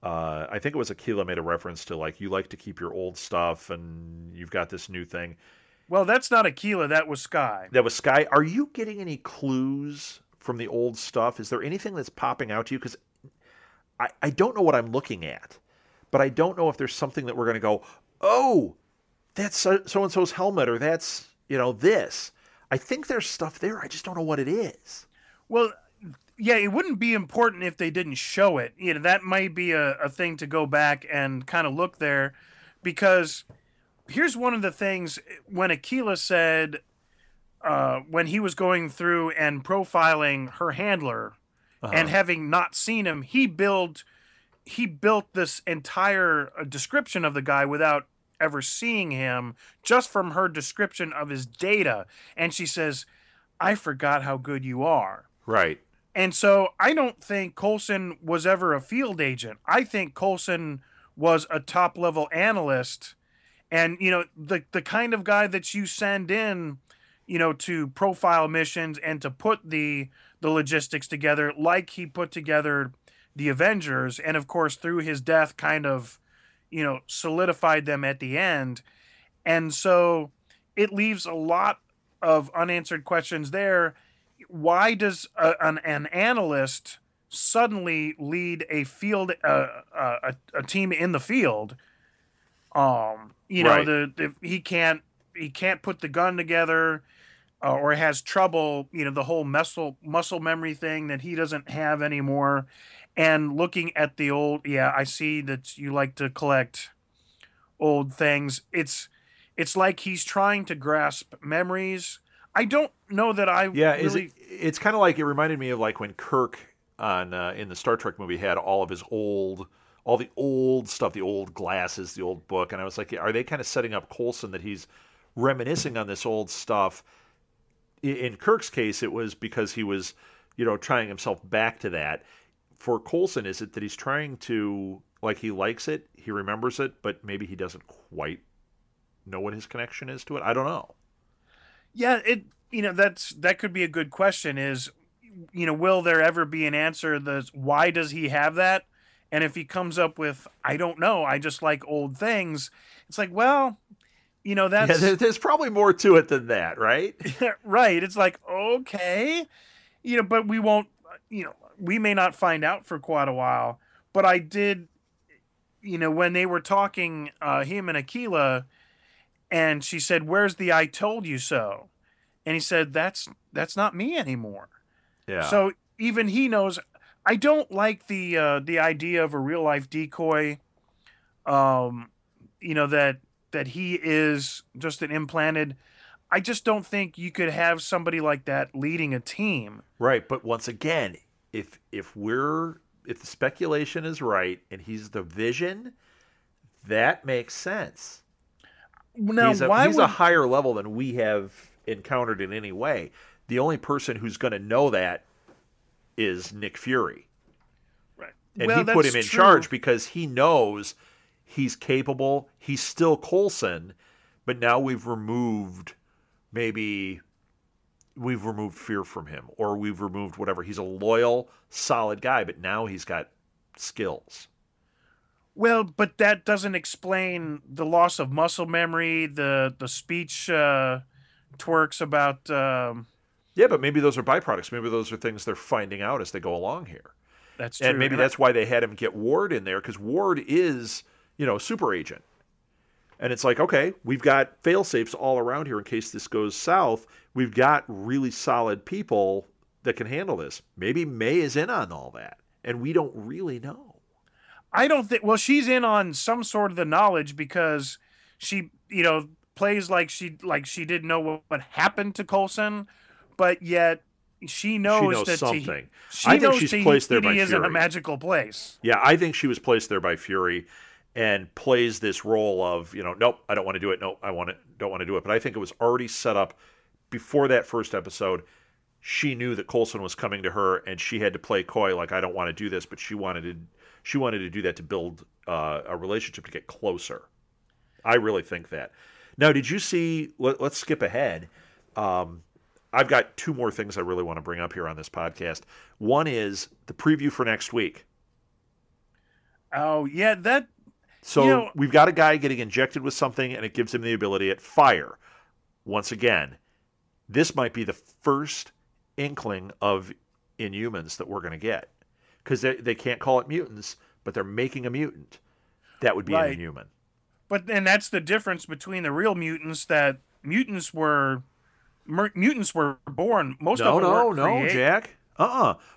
I think it was Aquila made a reference to like you like to keep your old stuff and you've got this new thing. well, that's not Aquila. That was Sky. That was Sky. Are you getting any clues from the old stuff? Is there anything that's popping out to you? Because I don't know what I'm looking at, but I don't know if there's something that we're going to go, oh, that's so and so's helmet, or that's, this. I think there's stuff there. I just don't know what it is. Well, yeah, it wouldn't be important if they didn't show it. That might be a thing to go back and kind of look there, because here's one of the things when Aquila said, when he was going through and profiling her handler, and having not seen him, he built this entire description of the guy without ever seeing him, just from her description of his data. And she says, I forgot how good you are. Right. And so I don't think Coulson was ever a field agent. I think Coulson was a top level analyst, and the kind of guy that you send in, to profile missions and to put the logistics together, like he put together the Avengers, and of course through his death kind of solidified them at the end. And so it leaves a lot of unanswered questions there. Why does an analyst suddenly lead a field a team in the field? Right. He can't put the gun together, or has trouble, the whole muscle memory thing that he doesn't have anymore. And looking at the old, yeah, I see that you like to collect old things. It's like he's trying to grasp memories. I don't know that I Yeah, really. it's kind of like it reminded me of like when Kirk on in the Star Trek movie had all the old stuff, the old glasses, the old book, and I was like, are they kind of setting up Coulson that he's reminiscing on this old stuff? In Kirk's case, it was because he was, trying himself back to that. For Coulson, is it that he's trying to, like, he likes it, he remembers it, but maybe he doesn't quite know what his connection is to it? I don't know. Yeah, that could be a good question. Is will there ever be an answer? Why does he have that? And if he comes up with, I don't know, I just like old things. It's like, well, Yeah, that's there's probably more to it than that, right? right. It's like, okay, but we won't, we may not find out for quite a while. But I did, when they were talking, him and Aquila, and she said, "Where's the I told you so?" And he said, "That's not me anymore." Yeah. So even he knows. I don't like the idea of a real life decoy. Um, that he is just an implanted. I just don't think you could have somebody like that leading a team. Right, but once again, if the speculation is right and he's the Vision, that makes sense. Now, He's why a would higher level than we have encountered in any way. The only person who's going to know that is Nick Fury. right? And Well, he put him that's in true. charge because he knows he's capable. He's still Coulson, but now maybe we've removed fear from him, or we've removed whatever. He's a loyal, solid guy, but now he's got skills. Well, but that doesn't explain the loss of muscle memory, the speech twerks about. Yeah, but maybe those are byproducts. Maybe those are things they're finding out as they go along here. That's And true, maybe that's why they had him get Ward in there, because Ward is, super agent. And it's like, okay, we've got fail safes all around here in case this goes south. We've got really solid people that can handle this. Maybe May is in on all that, and we don't really know. I don't think. Well, she's in on some sort of the knowledge because she, plays like she didn't know what happened to Coulson, but yet she She knows knows that something. I she think knows she's placed there by Tahiti isn't a Fury. magical place. Yeah, I think she was placed there by Fury and plays this role of, nope, I don't want to do it. Nope, don't want to do it. But I think it was already set up before that first episode. she knew that Coulson was coming to her, and she had to play coy, like I don't want to do this, but she wanted to do that to build a relationship to get closer. I really think that. Now, did you see? Let's skip ahead. I've got two more things I really want to bring up here on this podcast. One is the preview for next week. Oh yeah, that. So we've got a guy getting injected with something, and it gives him the ability at fire. Once again, this might be the first inkling of Inhumans that we're going to get, because they can't call it mutants, but they're making a mutant. That would be an Inhuman. But then that's the difference between the real mutants. That mutants were born. Most of them weren't created. Jack.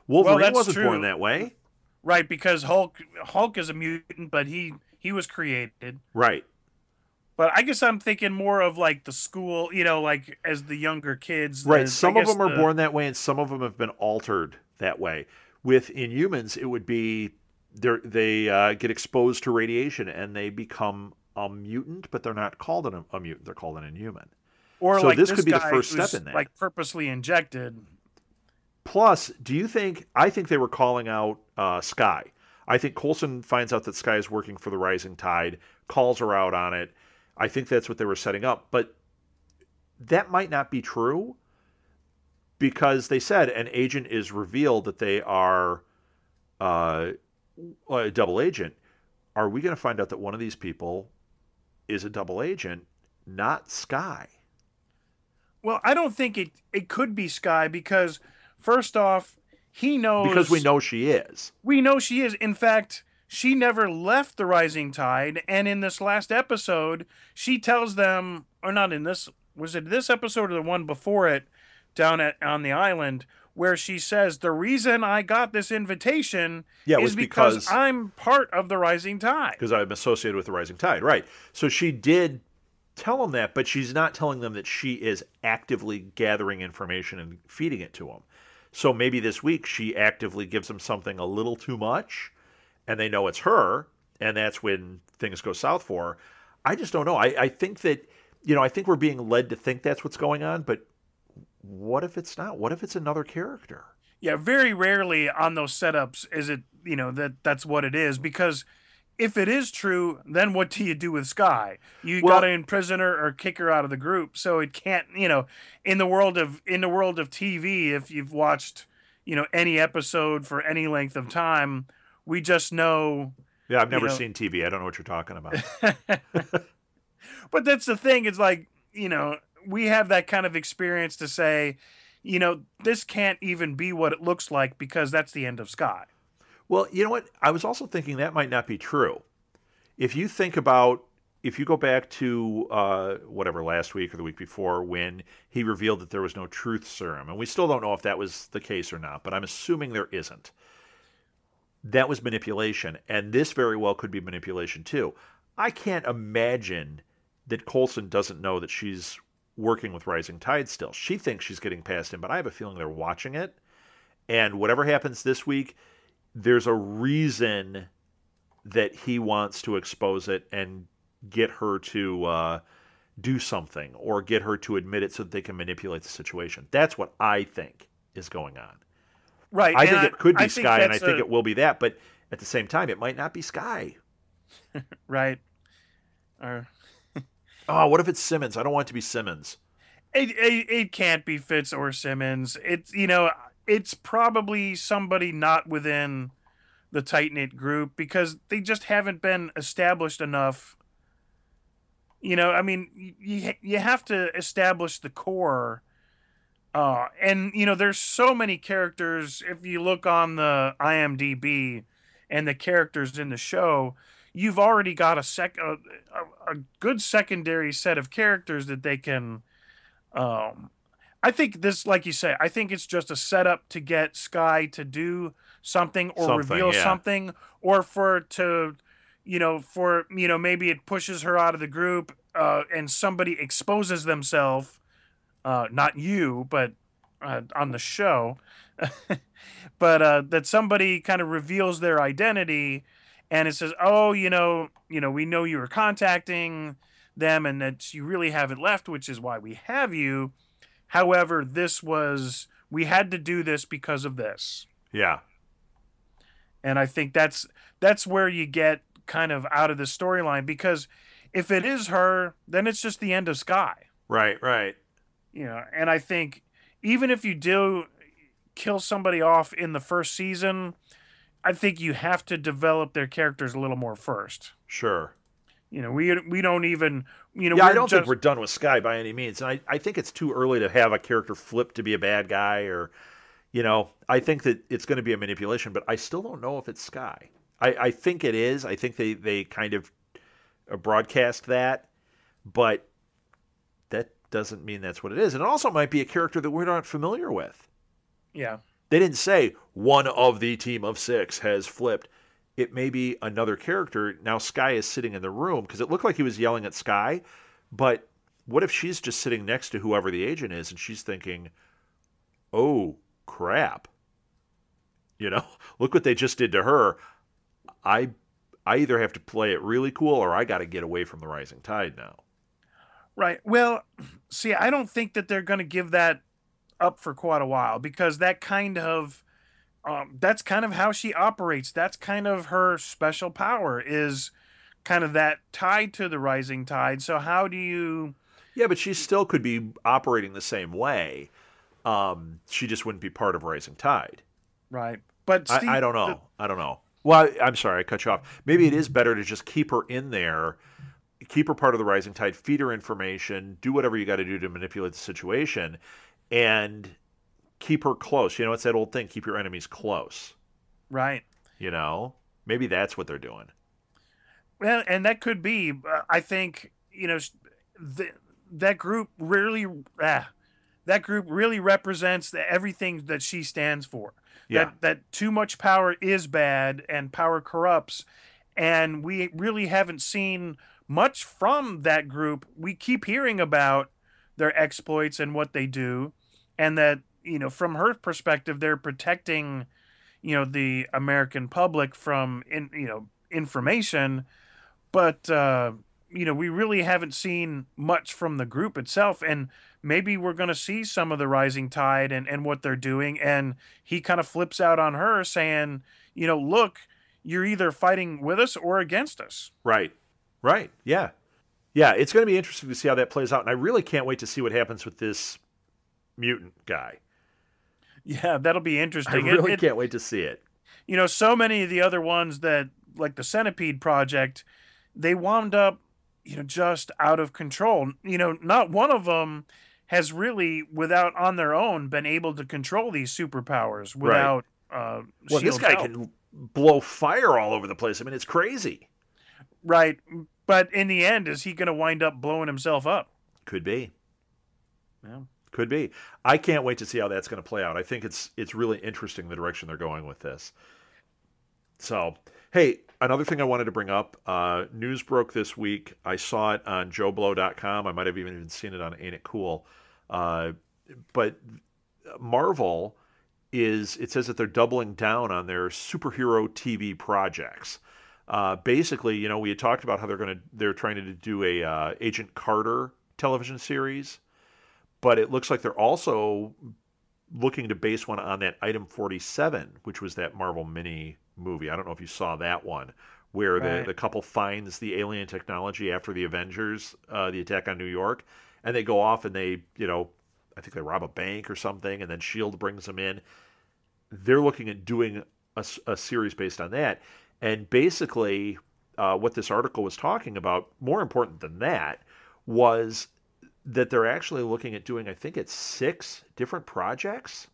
Wolverine wasn't born that way. Right, because Hulk is a mutant, but he was created. Right. But I guess I'm thinking more of like the school, like as the younger kids. Right. Some of them are born that way, and some of them have been altered that way. With Inhumans, it would be they get exposed to radiation and they become a mutant, but they're not called a mutant. They're called an Inhuman. Or so like this could be the first step in that. Like purposely injected. Plus, do you think? I think they were calling out Skye. I think Coulson finds out that Skye is working for the Rising Tide, calls her out on it. I think that's what they were setting up. But that might not be true, because they said an agent is revealed that they are a double agent. Are we going to find out that one of these people is a double agent, not Skye? Well, I don't think it could be Skye, because first off, he knows... Because we know she is. We know she is. In fact, she never left the Rising Tide, and in this last episode, she tells them, or not in this, was it this episode or the one before it, down on the island, where she says, the reason I got this invitation is because I'm part of the Rising Tide. Because I'm associated with the Rising Tide, right. So she did tell them that, but she's not telling them that she is actively gathering information and feeding it to them. So maybe this week she actively gives them something a little too much, and they know it's her, and that's when things go south for her. I just don't know. I think that, I think we're being led to think that's what's going on, but what if it's not? What if it's another character? Yeah, very rarely on those setups is it, that's what it is, because if it is true, then what do you do with Skye? You got to imprison her or kick her out of the group. So it can't, in the world of TV, if you've watched, any episode for any length of time, we just know. Yeah, I've never seen TV. I don't know what you're talking about. But that's the thing. It's like, we have that kind of experience to say, this can't even be what it looks like, because that's the end of Skye. Well, you know what? I was also thinking that might not be true. If you go back to whatever, last week or the week before, when he revealed that there was no truth serum, and we still don't know if that was the case or not, but I'm assuming there isn't. That was manipulation, and this very well could be manipulation too. I can't imagine that Coulson doesn't know that she's working with Rising Tide still. She thinks she's getting past him, but I have a feeling they're watching it, and whatever happens this week, there's a reason that he wants to expose it and get her to do something, or get her to admit it so that they can manipulate the situation. That's what I think is going on. Right. I think it could be Skye, and I think it will be that, but at the same time, it might not be Skye. Right. What if it's Simmons? I don't want it to be Simmons. It can't be Fitz or Simmons. It's probably somebody not within the tight-knit group, because they just haven't been established enough. You have to establish the core. And, there's so many characters. If you look on the IMDb and the characters in the show, you've already got a good secondary set of characters that they can... I think this, like you say, I think it's just a setup to get Skye to do something or reveal something, or maybe it pushes her out of the group, and somebody exposes themselves, not you, but on the show, but that somebody kind of reveals their identity, and it says, we know you were contacting them and that you really haven't left, which is why we have you. However, this was we had to do this because of this. Yeah. And I think that's where you get kind of out of the storyline, because if it is her, then it's just the end of Sky. Right, right. And I think even if you do kill somebody off in the first season, I think you have to develop their characters a little more first. Sure. We don't even, Yeah, I don't think we're done with Sky by any means. And I think it's too early to have a character flip to be a bad guy, or, I think that it's going to be a manipulation, but I still don't know if it's Sky. I think it is. I think they kind of broadcast that, but that doesn't mean that's what it is. And it also might be a character that we're not familiar with. Yeah. They didn't say one of the team of 6 has flipped. It may be another character. Now Sky is sitting in the room, because it looked like he was yelling at Sky, but what if she's just sitting next to whoever the agent is and she's thinking, oh, crap. Look what they just did to her. I either have to play it really cool or I got to get away from the rising tide now. Right. Well, see, I don't think that they're going to give that up for quite a while, because that's kind of how she operates. That's kind of her special power, is kind of that tied to the rising tide. So how do you... Yeah, but she still could be operating the same way. She just wouldn't be part of rising tide. Right. But Steve, I don't know. I don't know. Well, I'm sorry, I cut you off. Maybe it is better to just keep her in there, keep her part of the rising tide, feed her information, do whatever you got to do to manipulate the situation, and keep her close. It's that old thing, keep your enemies close. Right. Maybe that's what they're doing. Well, and that could be. I think, that group really represents everything that she stands for. Yeah. That too much power is bad and power corrupts, and we really haven't seen much from that group. We keep hearing about their exploits and what they do, and that, from her perspective, they're protecting, the American public from information, but we really haven't seen much from the group itself. And maybe we're going to see some of the rising tide and what they're doing. And he kind of flips out on her saying, look, you're either fighting with us or against us. Right. Right. Yeah. Yeah. It's going to be interesting to see how that plays out. And I really can't wait to see what happens with this mutant guy. Yeah, that'll be interesting. I really can't wait to see it. So many of the other ones that, like the Centipede Project, they wound up, just out of control. Not one of them has really, without on their own, been able to control these superpowers without well, this guy help. can blow fire all over the place. I mean, it's crazy. Right. But in the end, is he going to wind up blowing himself up? Could be. Yeah. Could be. I can't wait to see how that's going to play out. I think it's really interesting the direction they're going with this. So, hey, another thing I wanted to bring up, news broke this week. I saw it on joeblow.com. I might have even seen it on Ain't It Cool. But Marvel it says that they're doubling down on their superhero TV projects. Basically, we had talked about how they're trying to do a Agent Carter television series, but it looks like they're also looking to base one on that Item 47, which was that Marvel mini movie. I don't know if you saw that one, where Right. the couple finds the alien technology after the Avengers, the attack on New York, and they go off and they, I think they rob a bank or something, and then S.H.I.E.L.D. brings them in. They're looking at doing a series based on that. And basically, what this article was talking about, more important than that, was that they're actually looking at doing, I think it's 6 different projects.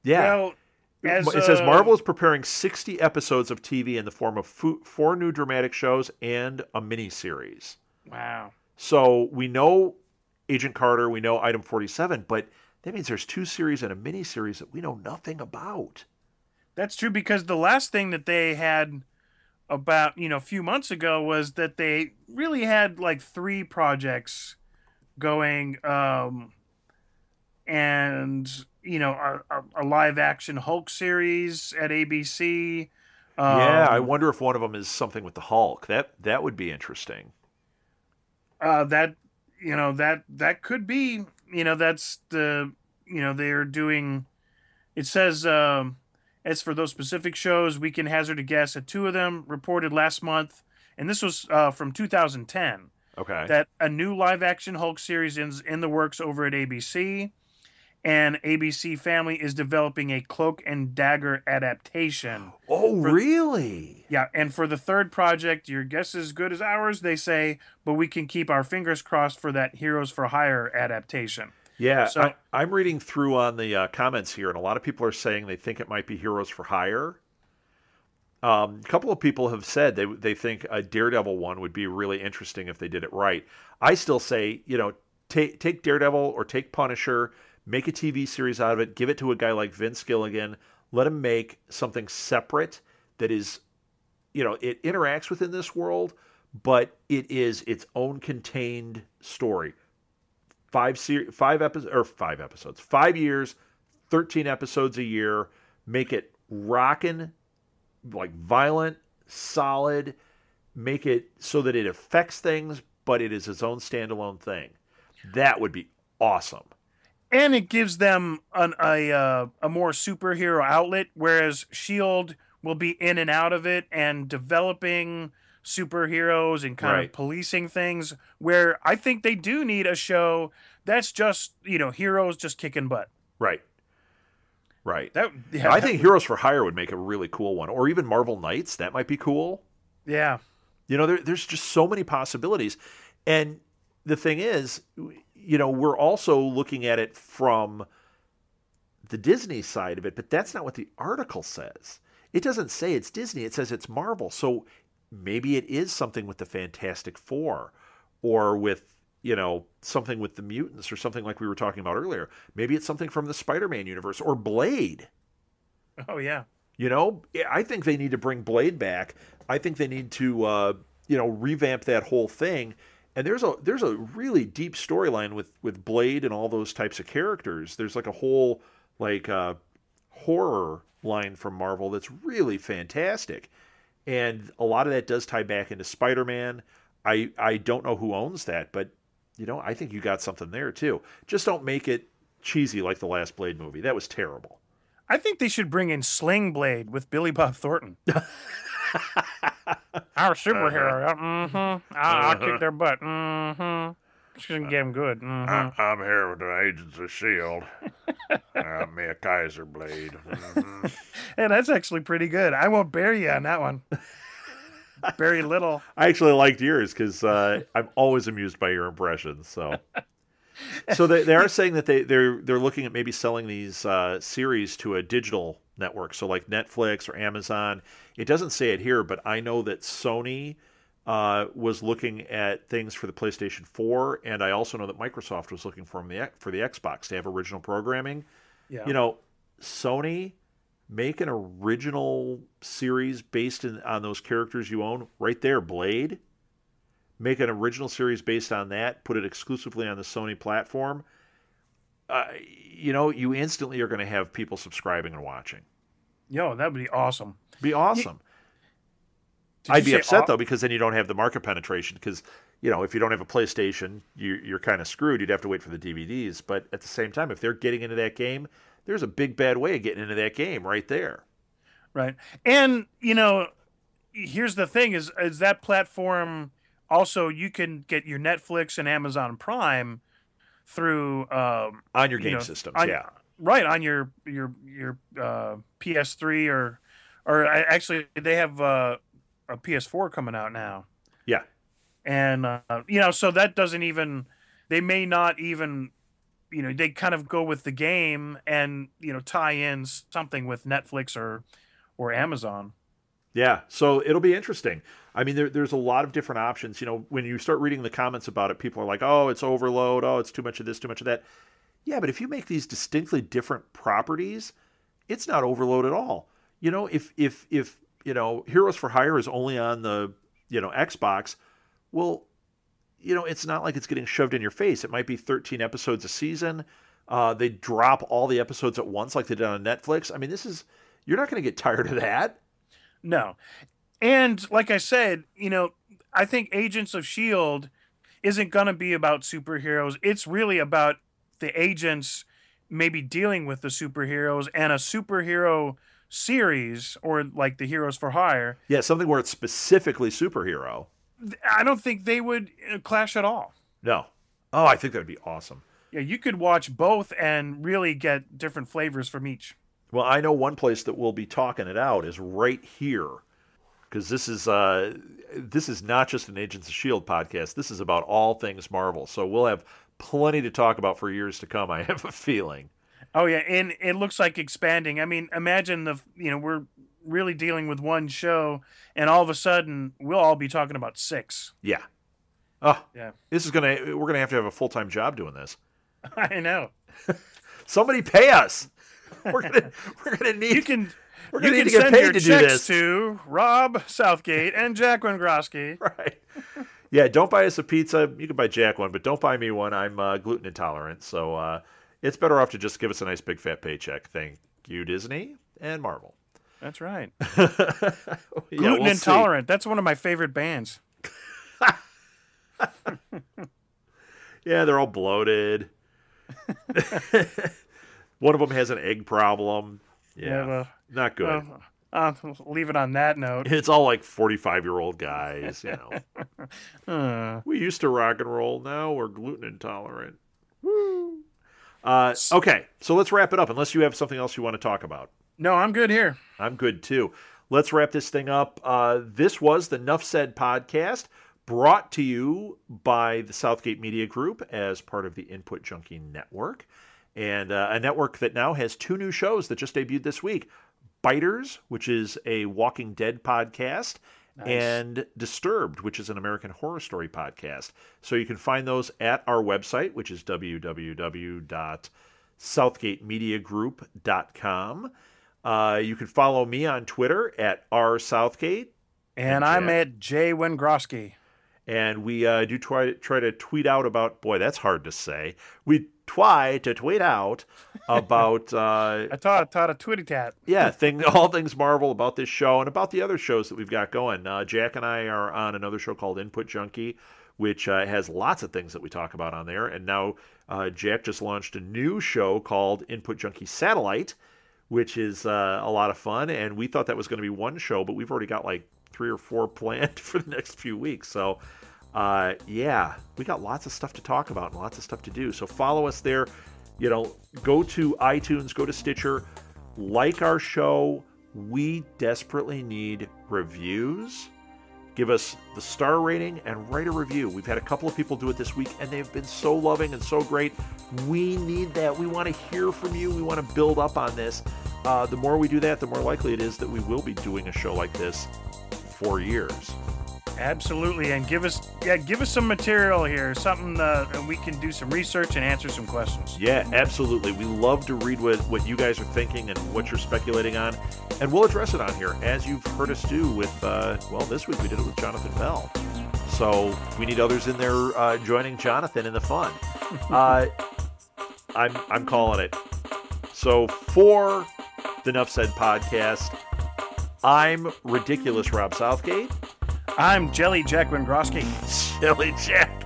Yeah. Well, It says Marvel is preparing 60 episodes of TV in the form of 4 new dramatic shows and a miniseries. Wow. So we know Agent Carter, we know Item 47, but that means there's 2 series and a miniseries that we know nothing about. That's true, because the last thing that they had about, a few months ago was that they really had like 3 projects going, and, a live action Hulk series at ABC. Yeah, I wonder if one of them is something with the Hulk. That would be interesting. That could be, that's the, they're doing. It says, as for those specific shows, we can hazard a guess at two of them reported last month, and this was from 2010, Okay. that a new live action Hulk series is in the works over at ABC, and ABC Family is developing a Cloak and Dagger adaptation. Oh, For, really? yeah, and for the third project, your guess is as good as ours, they say, but we can keep our fingers crossed for that Heroes for Hire adaptation. Yeah, So, I'm reading through on the comments here, and a lot of people are saying they think it might be Heroes for Hire. A couple of people have said they think a Daredevil one would be really interesting if they did it right. I still say, take Daredevil or take Punisher, make a TV series out of it, give it to a guy like Vince Gilligan, let him make something separate that is, it interacts within this world, but it is its own contained story. 5 episodes, 5 years, 13 episodes a year. Make it rockin', like violent, solid. Make it so that it affects things, but it is its own standalone thing. That would be awesome. and it gives them a more superhero outlet, whereas Shield will be in and out of it and developing superheroes and kind Right. of policing things. Where I think they do need a show that's just heroes just kicking butt. Right. Right. That yeah, I think Heroes for Hire would make a really cool one, or even Marvel Knights. That might be cool. yeah. There's just so many possibilities. And the thing is, we're also looking at it from the Disney side of it, but that's not what the article says. It doesn't say it's Disney, it says it's Marvel. So maybe it is something with the Fantastic Four, or with, something with the mutants, or something like we were talking about earlier. Maybe it's something from the Spider-Man universe, or Blade. Oh yeah. I think they need to bring Blade back. I think they need to, revamp that whole thing. And there's a really deep storyline with Blade and all those types of characters. There's like a whole horror line from Marvel that's really fantastic, and a lot of that does tie back into Spider-Man. I don't know who owns that, but I think you got something there too. Just don't make it cheesy like the last Blade movie. That was terrible. I think they should bring in Sling Blade with Billy Bob Thornton. Our superhero. I'll kick their butt. She's gonna get him good. I'm here with the Agents of S.H.I.E.L.D. Me a Kaiser Blade. Hey, that's actually pretty good. I won't bury you on that one. Very little. I actually liked yours because I'm always amused by your impressions. So they are saying that they're looking at maybe selling these series to a digital network, so like Netflix or Amazon. It doesn't say it here, but I know that Sony was looking at things for the PlayStation 4, and I also know that Microsoft was looking for the Xbox to have original programming. Yeah. Sony, make an original series based on those characters you own. Right there, Blade. Make an original series based on that. Put it exclusively on the Sony platform. You instantly are going to have people subscribing and watching. Yo, that would be awesome. Be awesome. I'd be upset though, because then you don't have the market penetration. Because if you don't have a PlayStation, you're kind of screwed. You'd have to wait for the DVDs. But at the same time, if they're getting into that game, there's a big bad way of getting into that game right there. Right. And here's the thing: is that platform also you can get your Netflix and Amazon Prime through on your game systems, yeah. Right, on your PS3 or actually they have a PS4 coming out now. Yeah. And so that doesn't even, they may not even, they kind of go with the game and tie in something with Netflix or Amazon. Yeah, so it'll be interesting. I mean, there's a lot of different options. When you start reading the comments about it, people are like, "Oh, it's overload. Oh, it's too much of this, too much of that." Yeah, but if you make these distinctly different properties, it's not overload at all. If Heroes for Hire is only on the Xbox, well, it's not like it's getting shoved in your face. It might be 13 episodes a season. They drop all the episodes at once, like they did on Netflix. I mean, you're not going to get tired of that. No. And like I said, I think Agents of S.H.I.E.L.D. isn't going to be about superheroes. It's really about the agents maybe dealing with the superheroes and a superhero series or like the Heroes for Hire, Yeah, something where it's specifically superhero. I don't think they would clash at all. No. Oh, I think that would be awesome. Yeah, you could watch both and really get different flavors from each. Well, I know one place that we'll be talking it out is right here, because this is not just an Agents of S.H.I.E.L.D. podcast. This is about all things Marvel. So we'll have plenty to talk about for years to come, I have a feeling. Oh yeah, and it looks like expanding. I mean, imagine we're really dealing with one show, and all of a sudden we'll all be talking about 6. Yeah. Oh, Yeah, we're gonna have to have a full-time job doing this. I know. Somebody pay us. We're gonna need. You can need to get send paid your to do checks this. to Rob Southgate and Jack Wengroski. Right. Yeah, don't buy us a pizza. You can buy Jack one, but don't buy me one. I'm gluten intolerant, so it's better off to just give us a nice big fat paycheck. Thank you, Disney and Marvel. That's right. Yeah, Gluten we'll intolerant. That's one of my favorite bands. Yeah, they're all bloated. One of them has an egg problem. Yeah, not good. I'll leave it on that note. It's all like 45-year-old guys, We used to rock and roll. Now we're gluten intolerant. Woo. Okay, so let's wrap it up, unless you have something else you want to talk about. No, I'm good here. I'm good, too. Let's wrap this thing up. This was the Nuff Said podcast, brought to you by the Southgate Media Group as part of the Input Junkie Network, and a network that now has 2 new shows that just debuted this week. Biters, which is a Walking Dead podcast, nice. And Disturbed, which is an American Horror Story podcast. So you can find those at our website, which is www.southgatemediagroup.com. You can follow me on Twitter at rsouthgate. And I'm at J. Wengroski. And we do try to tweet out about, boy, that's hard to say. We try to tweet out about... I taught a twitty tat. Yeah, all things Marvel, about this show and about the other shows that we've got going. Jack and I are on another show called Input Junkie, which has lots of things that we talk about on there. And now Jack just launched a new show called Input Junkie Satellite, which is a lot of fun. And we thought that was going to be one show, but we've already got like 3 or 4 planned for the next few weeks. So, yeah, we got lots of stuff to talk about and lots of stuff to do. So follow us there. Go to iTunes, go to Stitcher, like our show. We desperately need reviews. Give us the star rating and write a review. We've had a couple of people do it this week, and they've been so loving and so great. We need that. We want to hear from you. We want to build up on this. The more we do that, the more likely it is that we will be doing a show like this for years. Absolutely, and give us some material here, something and we can do some research and answer some questions. Yeah, absolutely. We love to read what you guys are thinking and what you're speculating on, and we'll address it on here, as you've heard us do with, this week we did it with Jonathan Bell. So we need others in there joining Jonathan in the fun. I'm calling it. So for the Nuff Said podcast, I'm Ridiculous Rob Southgate. I'm Jelly Jack Wengroski. Jelly Jack.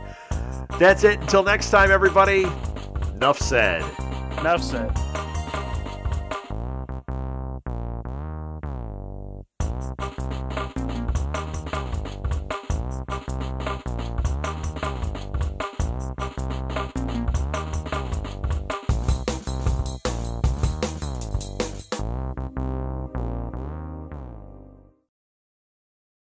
That's it. Until next time, everybody. Nuff said. Nuff said.